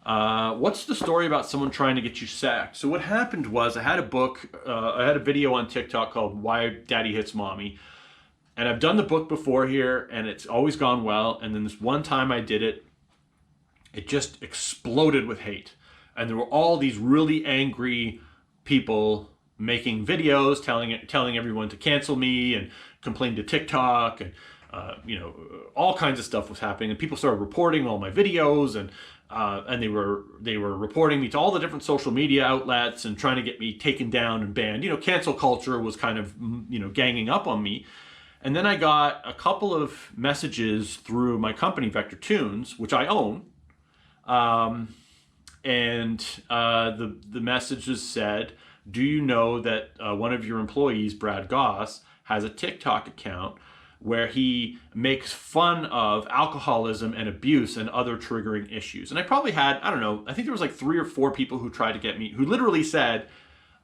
What's the story about someone trying to get you sacked? So what happened was I had a video on TikTok called Why Daddy Hits Mommy. And I've done the book before here and it's always gone well. And then this one time I did it, it just exploded with hate. And there were all these really angry people making videos telling everyone to cancel me and complain to TikTok, and all kinds of stuff was happening, and people started reporting all my videos, and they were reporting me to all the different social media outlets and trying to get me taken down and banned. Cancel culture was kind of ganging up on me. And then I got a couple of messages through my company Vector Toons, which I own, the message just said, do you know that one of your employees, Brad Gosse, has a TikTok account where he makes fun of alcoholism and abuse and other triggering issues? And I probably had, I don't know, I think there was like 3 or 4 people who tried to get me, who literally said,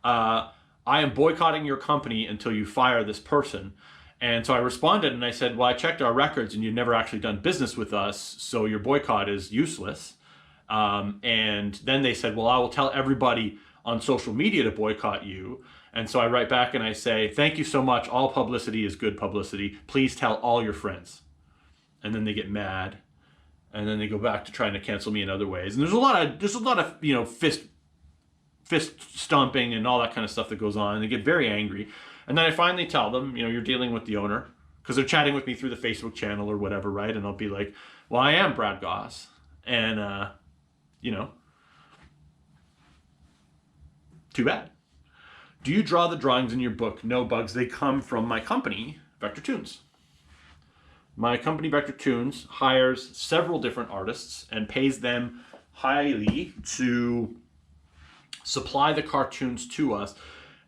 I am boycotting your company until you fire this person. And so I responded and I said, well, I checked our records and you've never actually done business with us, so your boycott is useless. And then they said, well, I will tell everybody on social media to boycott you. And so I write back and I say, thank you so much. All publicity is good publicity. Please tell all your friends. And then they get mad. And then they go back to trying to cancel me in other ways. And there's a lot of, you know, fist stomping and all that kind of stuff that goes on. And they get very angry. And then I finally tell them, you know, you're dealing with the owner, because they're chatting with me through the Facebook channel or whatever, right? And I'll be like, well, I am Brad Gosse. And, you know, too bad. Do you draw the drawings in your book? No, Bugs. They come from my company, Vector Toons. My company, Vector Toons, hires several different artists and pays them highly to supply the cartoons to us.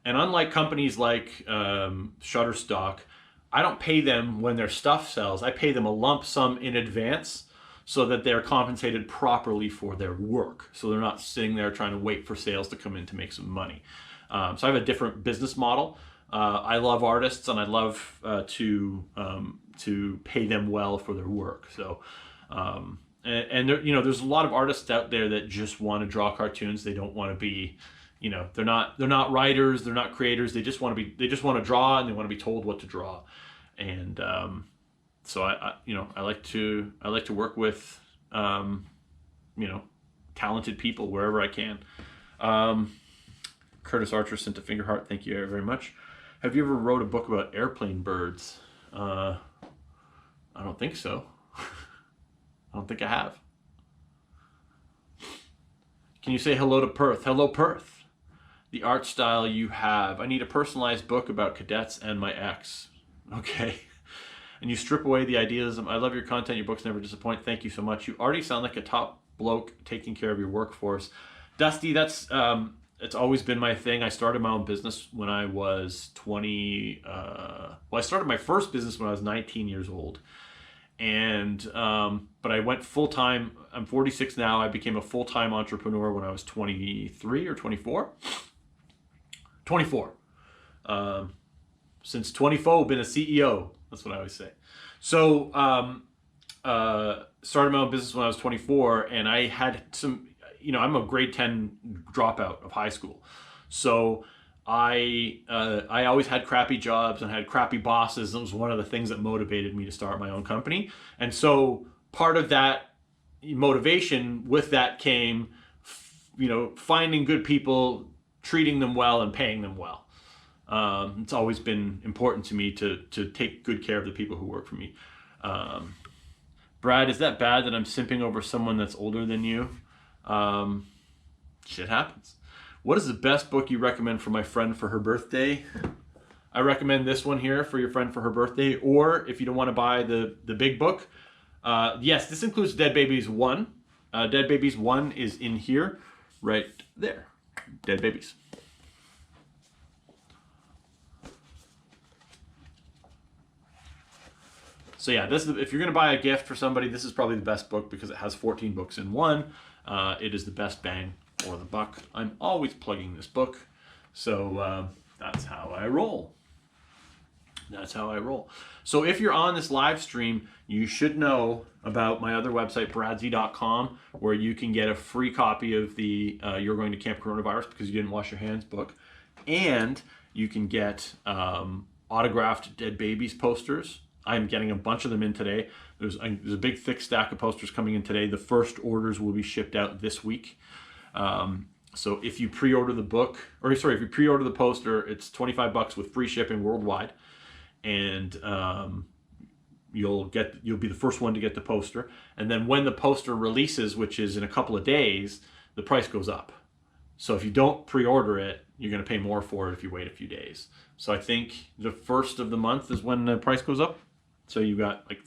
And unlike companies like Shutterstock, I don't pay them when their stuff sells. I pay them a lump sum in advance so that they're compensated properly for their work. So they're not sitting there trying to wait for sales to come in to make some money. So I have a different business model. I love artists and I love to pay them well for their work. So, and there, you know, there's a lot of artists out there that just want to draw cartoons. They don't want to be, you know, they're not writers, they're not creators. They just want to draw and they want to be told what to draw. And so I like to work with, you know, talented people wherever I can. Curtis Archer sent a finger heart. Thank you very much. Have you ever wrote a book about airplane birds? I don't think so. I don't think I have. Can you say hello to Perth? Hello, Perth. The art style you have. I need a personalized book about cadets and my ex. Okay. And you strip away the idealism. I love your content. Your books never disappoint. Thank you so much. You already sound like a top bloke taking care of your workforce. Dusty, that's it's always been my thing. I started my own business when I was 20. I started my first business when I was 19 years old. And but I went full-time. I'm 46 now. I became a full-time entrepreneur when I was 23 or 24. 24. Since 24, been a CEO. That's what I always say. So started my own business when I was 24, and I had some, you know, I'm a grade 10 dropout of high school. So I always had crappy jobs and had crappy bosses. It was one of the things that motivated me to start my own company. And so part of that motivation with that came, you know, finding good people, treating them well, and paying them well. It's always been important to me to take good care of the people who work for me. Brad, is that bad that I'm simping over someone that's older than you? Shit happens. What is the best book you recommend for my friend for her birthday? I recommend this one here for your friend for her birthday. Or if you don't want to buy the big book, yes, this includes Dead Babies 1. Dead Babies 1 is in here, right there. Dead Babies. So yeah, this is, if you're going to buy a gift for somebody, this is probably the best book because it has 14 books in one. It is the best bang for the buck. I'm always plugging this book. So that's how I roll. That's how I roll. So if you're on this live stream, you should know about my other website, bradsy.com, where you can get a free copy of the You're Going to Camp Coronavirus Because You Didn't Wash Your Hands book. And you can get autographed Dead Babies posters. I'm getting a bunch of them in today. There's a big thick stack of posters coming in today. The first orders will be shipped out this week. So if you pre-order the book, or sorry, if you pre-order the poster, it's $25 with free shipping worldwide. And you'll be the first one to get the poster. And then when the poster releases, which is in a couple of days, the price goes up. So if you don't pre-order it, you're going to pay more for it if you wait a few days. So I think the first of the month is when the price goes up. So you got like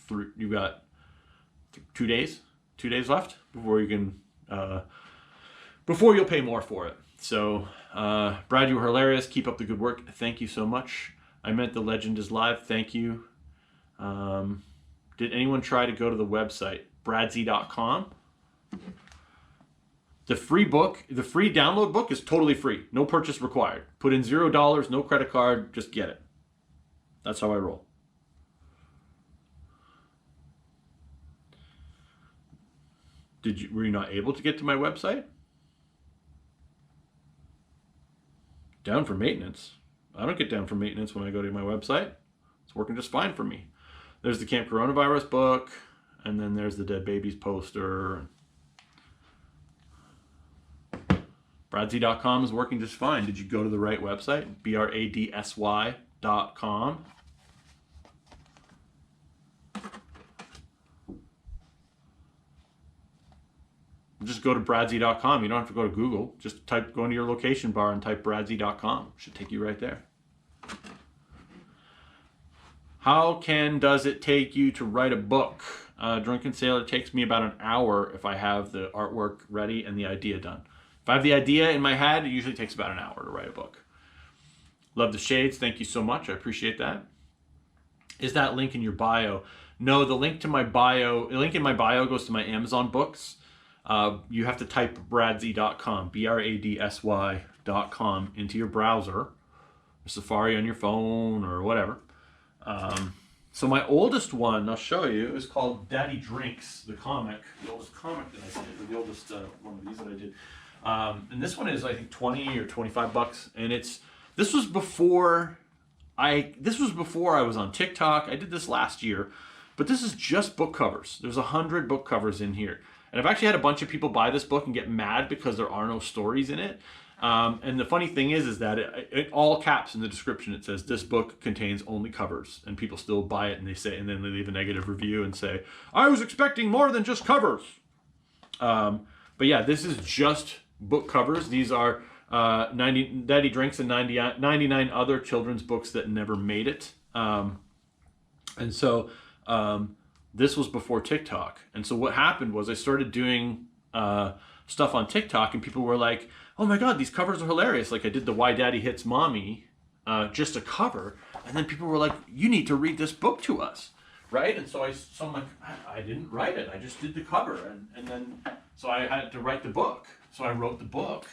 2 days left before you can before you'll pay more for it. So, Brad, you were hilarious. Keep up the good work. Thank you so much. I meant the legend is live. Thank you. Did anyone try to go to the website, bradsy.com? The free book, the free download book is totally free. No purchase required. Put in $0, no credit card, just get it. That's how I roll. Were you not able to get to my website? Down for maintenance. I don't get down for maintenance when I go to my website. It's working just fine for me. There's the Camp Coronavirus book, and then there's the Dead Babies poster. Bradsy.com is working just fine. Did you go to the right website? bradsy.com. Just go to bradsy.com. You don't have to go to Google. Just go into your location bar and type bradsy.com. Should take you right there. How does it take you to write a book? Drunken Sailor takes me about an hour if I have the artwork ready and the idea done. If I have the idea in my head, it usually takes about an hour to write a book. Love the shades. Thank you so much. I appreciate that. Is that link in your bio? No, the link in my bio goes to my Amazon books. You have to type bradsy.com, bradsy.com into your browser, or Safari on your phone or whatever. So my oldest one, I'll show you, is called Daddy Drinks, the comic, the oldest comic that I did, or the oldest one of these that I did. And this one is, I think, 20 or 25 bucks. And this was before I was on TikTok. I did this last year, but this is just book covers. There's 100 book covers in here. And I've actually had a bunch of people buy this book and get mad because there are no stories in it. And the funny thing is that it all caps in the description. It says this book contains only covers, and people still buy it, and then they leave a negative review and say, I was expecting more than just covers. But yeah, this is just book covers. These are 90 Daddy Drinks and 99 other children's books that never made it. And so this was before TikTok. And so what happened was I started doing stuff on TikTok, and people were like, oh my God, these covers are hilarious. Like I did the Why Daddy Hits Mommy, just a cover. And then people were like, you need to read this book to us, right? And so I'm like, I didn't write it. I just did the cover. And then, so I had to write the book. So I wrote the book,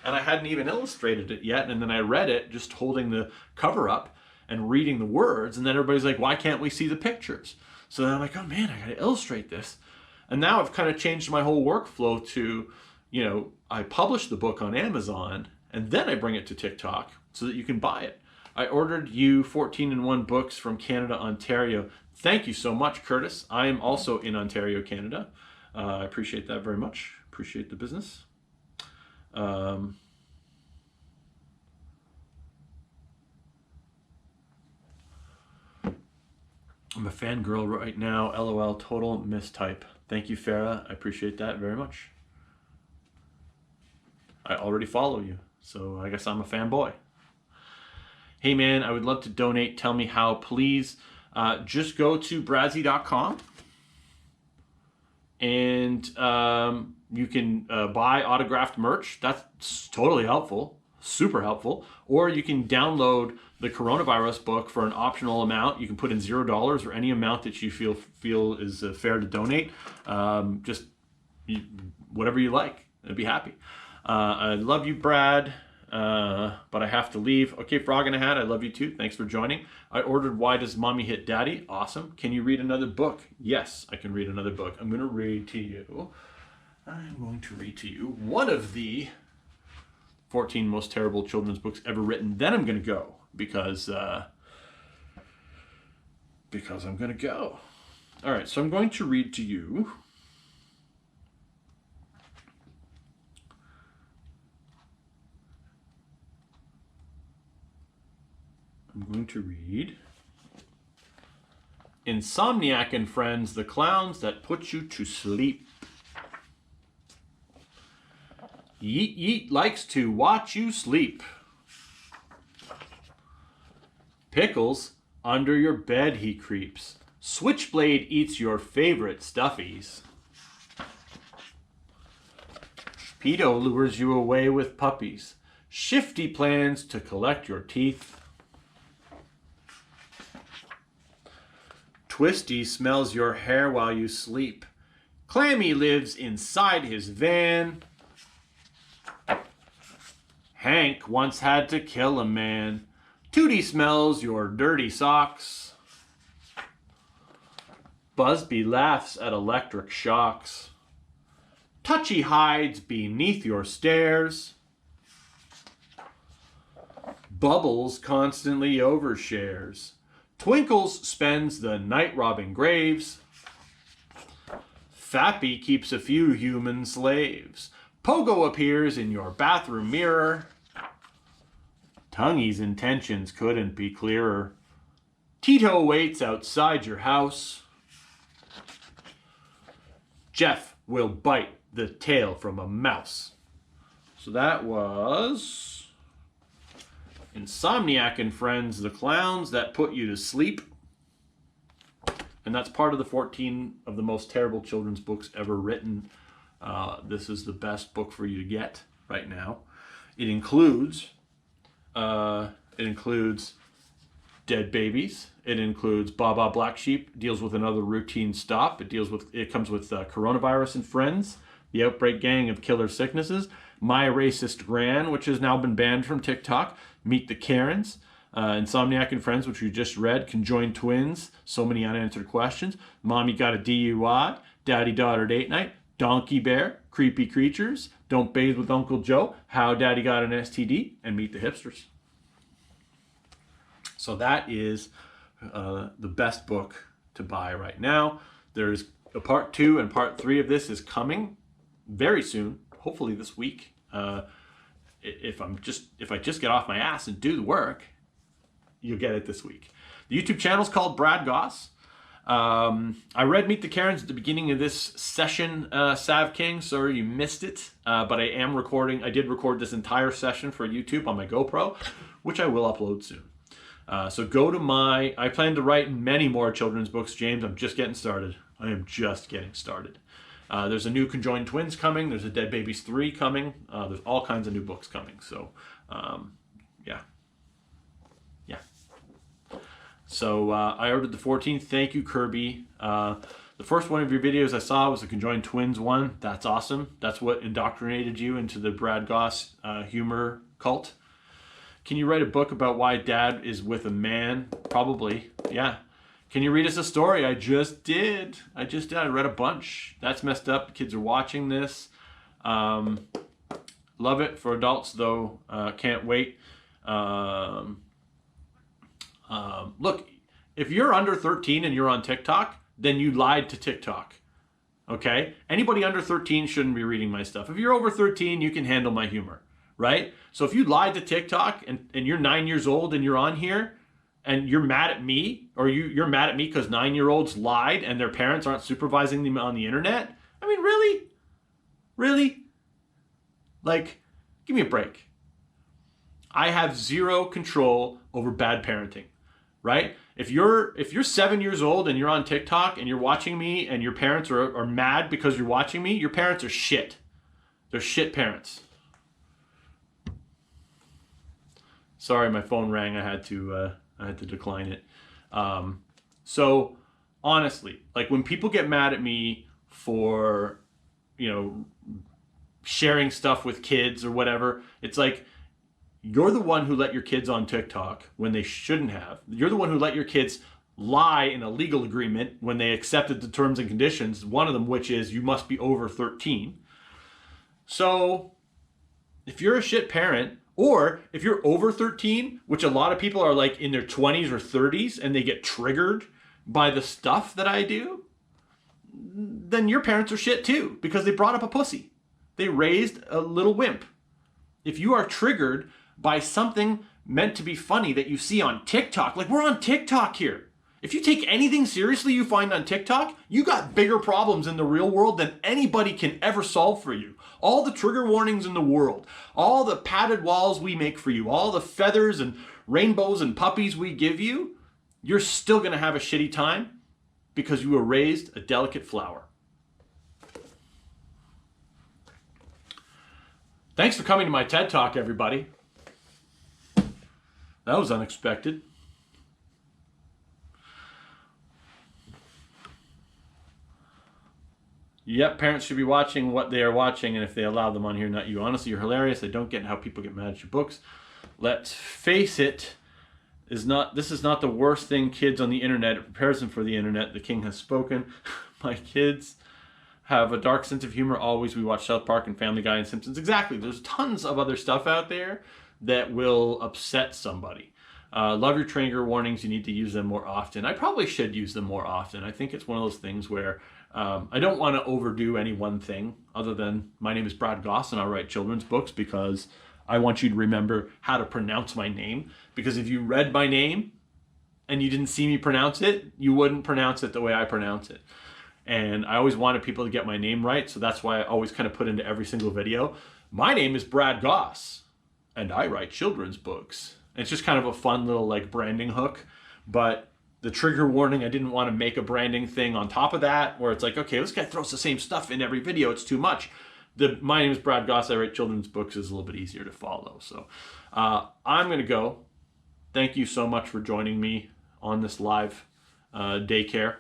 and I hadn't even illustrated it yet. And then I read it just holding the cover up and reading the words. And then everybody's like, why can't we see the pictures? So then I'm like, oh man, I gotta illustrate this. And now I've kind of changed my whole workflow to, I publish the book on Amazon, and then I bring it to TikTok so that you can buy it. I ordered you 14-in-1 books from Canada, Ontario. Thank you so much, Curtis. I am also in Ontario, Canada. I appreciate that very much. Appreciate the business. I'm a fangirl right now. LOL, total mistype. Thank you, Farah. I appreciate that very much. I already follow you, so I guess I'm a fanboy. Hey man, I would love to donate. Tell me how, please. Just go to bradsy.com, and you can buy autographed merch. That's totally helpful, super helpful. Or you can download the coronavirus book for an optional amount. You can put in $0 or any amount that you feel is fair to donate. Whatever you like. I'd be happy. I love you, Brad, but I have to leave. Okay, Frog in a Hat, I love you too. Thanks for joining. I ordered Why Does Mommy Hit Daddy? Awesome. Can you read another book? Yes, I can read another book. I'm going to read to you one of the 14 most terrible children's books ever written. Then I'm going to go because I'm going to go. All right, so I'm going to read to you Insomniac and Friends, the Clowns That Put You to Sleep. Yeet Yeet likes to watch you sleep. Pickles, under your bed he creeps. Switchblade eats your favorite stuffies. Pedo lures you away with puppies. Shifty plans to collect your teeth. Twisty smells your hair while you sleep. Clammy lives inside his van. Hank once had to kill a man. Tootie smells your dirty socks. Busby laughs at electric shocks. Touchy hides beneath your stairs. Bubbles constantly overshares. Twinkles spends the night robbing graves. Fappy keeps a few human slaves. Pogo appears in your bathroom mirror. Tonguey's intentions couldn't be clearer. Tito waits outside your house. Jeff will bite the tail from a mouse. So that was Insomniac and Friends, the clowns that put you to sleep. And that's part of the 14 of the most terrible children's books ever written. This is the best book for you to get right now. It includes Dead Babies. It includes Baba Black Sheep. Deals with another routine stop. It comes with Coronavirus and Friends, The Outbreak Gang of Killer Sicknesses, My Racist Gran, which has now been banned from TikTok, Meet the Karens, Insomniac and Friends, which we just read, Conjoined Twins, So Many Unanswered Questions, Mommy Got a DUI, Daddy Daughter Date Night, Donkey Bear, Creepy Creatures, Don't Bathe with Uncle Joe, How Daddy Got an STD, and Meet the Hipsters. So that is the best book to buy right now. There's a part 2 and part 3 of this is coming very soon, hopefully this week. If I just get off my ass and do the work, you'll get it this week. The YouTube channel is called Brad Gosse. I read Meet the Karens at the beginning of this session, Sav King. Sorry you missed it, but I did record this entire session for YouTube on my GoPro, which I will upload soon. So go to I plan to write many more children's books, James. I'm just getting started. I am just getting started. There's a new Conjoined Twins coming. There's a Dead Babies 3 coming. There's all kinds of new books coming. So, yeah. So I ordered the 14th. Thank you, Kirby. The first one of your videos I saw was the Conjoined Twins one. That's awesome. That's what indoctrinated you into the Brad Gosse humor cult. Can you write a book about why Dad is with a man? Probably, yeah. Can you read us a story? I just did. I read a bunch. That's messed up. The kids are watching this. Love it. For adults, though, can't wait. Look, if you're under 13 and you're on TikTok, then you lied to TikTok. Okay? Anybody under 13 shouldn't be reading my stuff. If you're over 13, you can handle my humor, right? So if you lied to TikTok and you're 9 years old and you're on here and you're mad at me, or you're mad at me because 9-year-olds lied and their parents aren't supervising them on the internet, I mean, really? Really? Like, give me a break. I have zero control over bad parenting, right? If you're 7 years old and you're on TikTok and you're watching me and your parents are mad because you're watching me, your parents are shit. They're shit parents. Sorry, my phone rang. I had to decline it. So honestly, like when people get mad at me for, sharing stuff with kids or whatever, it's like, you're the one who let your kids on TikTok when they shouldn't have. You're the one who let your kids lie in a legal agreement when they accepted the terms and conditions, one of them which is you must be over 13. So if you're a shit parent, or if you're over 13, which a lot of people are like in their 20s or 30s and they get triggered by the stuff that I do, then your parents are shit too because they brought up a pussy. They raised a little wimp. If you are triggered by something meant to be funny that you see on TikTok, like we're on TikTok here. If you take anything seriously you find on TikTok, you got bigger problems in the real world than anybody can ever solve for you. All the trigger warnings in the world, all the padded walls we make for you, all the feathers and rainbows and puppies we give you, you're still going to have a shitty time because you were raised a delicate flower. Thanks for coming to my TED Talk, everybody. That was unexpected. Yep, parents should be watching what they are watching, and if they allow them on here, not you. Honestly, you're hilarious. I don't get how people get mad at your books. Let's face it, this is not the worst thing kids on the internet. It prepares them for the internet. The king has spoken. My kids have a dark sense of humor always. We watch South Park and Family Guy and Simpsons. Exactly. There's tons of other stuff out there that will upset somebody. Love your trigger warnings. You need to use them more often. I probably should use them more often. I think it's one of those things where I don't want to overdo any one thing other than my name is Brad Gosse and I write children's books because I want you to remember how to pronounce my name. Because if you read my name and you didn't see me pronounce it, you wouldn't pronounce it the way I pronounce it. And I always wanted people to get my name right, so that's why I always kind of put into every single video, my name is Brad Gosse, and I write children's books. And it's just kind of a fun little like branding hook, but the trigger warning, I didn't want to make a branding thing on top of that, where it's like, okay, this guy throws the same stuff in every video, it's too much. My name is Brad Gosse, I write children's books is a little bit easier to follow. So I'm going to go. Thank you so much for joining me on this live daycare.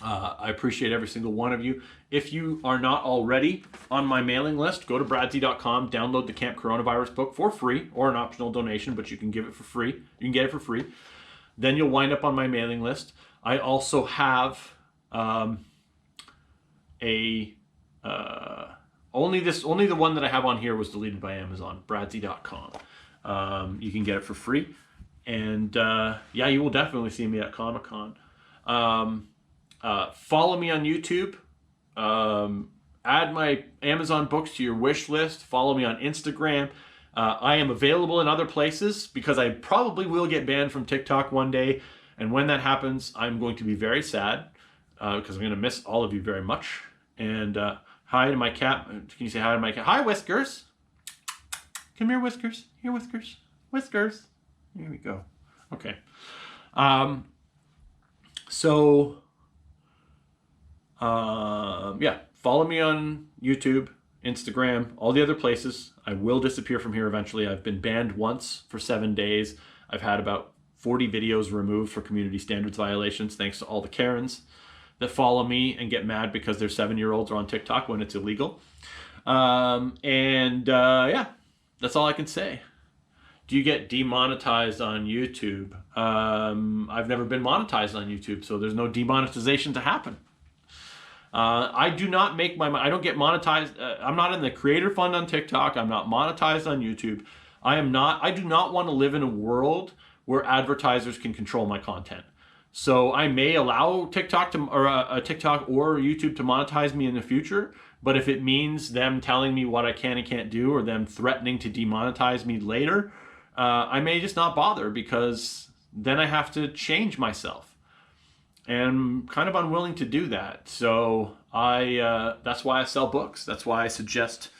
I appreciate every single one of you. If you are not already on my mailing list, go to bradsy.com, download the Camp Coronavirus book for free, or an optional donation, but you can give it for free. You can get it for free. Then you'll wind up on my mailing list. I also have only the one that I have on here was deleted by Amazon, bradsy.com. You can get it for free. And yeah, you will definitely see me at Comic-Con. Follow me on YouTube. Add my Amazon books to your wish list. Follow me on Instagram. I am available in other places because I probably will get banned from TikTok one day. And when that happens, I'm going to be very sad because I'm going to miss all of you very much. And hi to my cat. Can you say hi to my cat? Hi, Whiskers. Come here, Whiskers. Here, Whiskers. Whiskers. Here we go. Okay. Yeah, follow me on YouTube, Instagram, all the other places. I will disappear from here eventually. I've been banned once for 7 days. I've had about 40 videos removed for community standards violations, thanks to all the Karens that follow me and get mad because their 7-year-olds are on TikTok when it's illegal. Yeah, that's all I can say. Do you get demonetized on YouTube? I've never been monetized on YouTube, so there's no demonetization to happen. I do not make I don't get monetized. I'm not in the creator fund on TikTok. I'm not monetized on YouTube. I do not want to live in a world where advertisers can control my content. So I may allow TikTok TikTok or YouTube to monetize me in the future, but if it means them telling me what I can and can't do or them threatening to demonetize me later, I may just not bother because then I have to change myself. And I'm kind of unwilling to do that. So that's why I sell books. That's why I suggest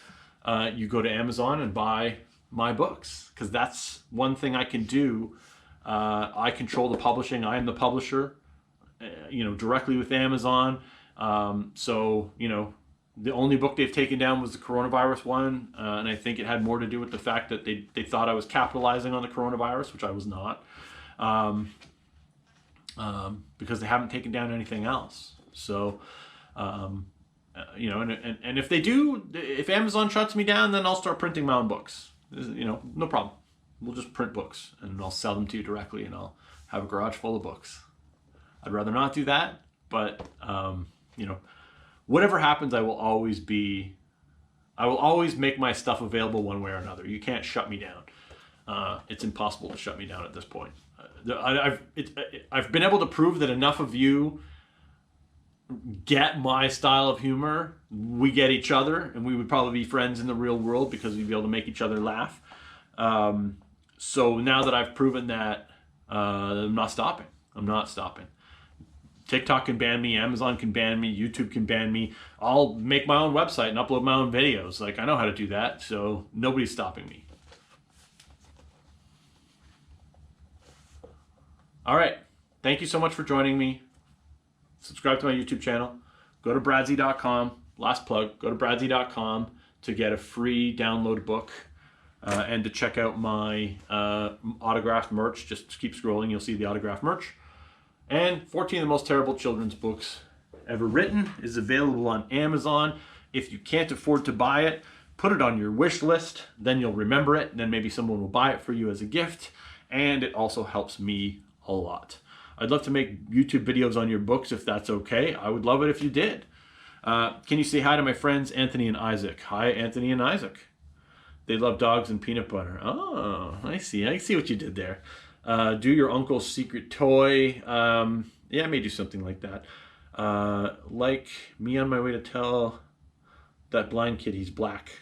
you go to Amazon and buy my books, because that's one thing I can do. I control the publishing. I am the publisher, directly with Amazon. So, the only book they've taken down was the coronavirus one. And I think it had more to do with the fact that they thought I was capitalizing on the coronavirus, which I was not. Because they haven't taken down anything else. So, and if they do, if Amazon shuts me down, then I'll start printing my own books. No problem. We'll just print books and I'll sell them to you directly and I'll have a garage full of books. I'd rather not do that, but, whatever happens, I will always make my stuff available one way or another. You can't shut me down. It's impossible to shut me down at this point. I've been able to prove that enough of you get my style of humor. We get each other, and we would probably be friends in the real world because we'd be able to make each other laugh. So now that I've proven that, I'm not stopping. I'm not stopping. TikTok can ban me, Amazon can ban me, YouTube can ban me. I'll make my own website and upload my own videos. Like, I know how to do that, so nobody's stopping me. All right. Thank you so much for joining me. Subscribe to my YouTube channel. Go to bradsy.com. Last plug. Go to bradsy.com. to get a free download book and to check out my autographed merch. Just keep scrolling, you'll see the autographed merch. And 14 of the most terrible children's books ever written is available on Amazon. If you can't afford to buy it, put it on your wish list, then you'll remember it, and then maybe someone will buy it for you as a gift, and it also helps me a lot. I'd love to make YouTube videos on your books if that's okay. I would love it if you did. Can you say hi to my friends Anthony and Isaac? Hi, Anthony and Isaac. They love dogs and peanut butter. Oh, I see what you did there. Do your uncle's secret toy. Yeah, I may do something like that. Like me on my way to tell that blind kid he's black.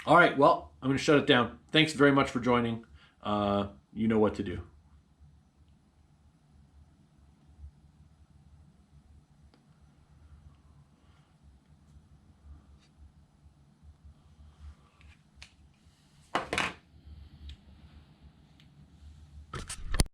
All right, well, I'm going to shut it down. Thanks very much for joining. You know what to do.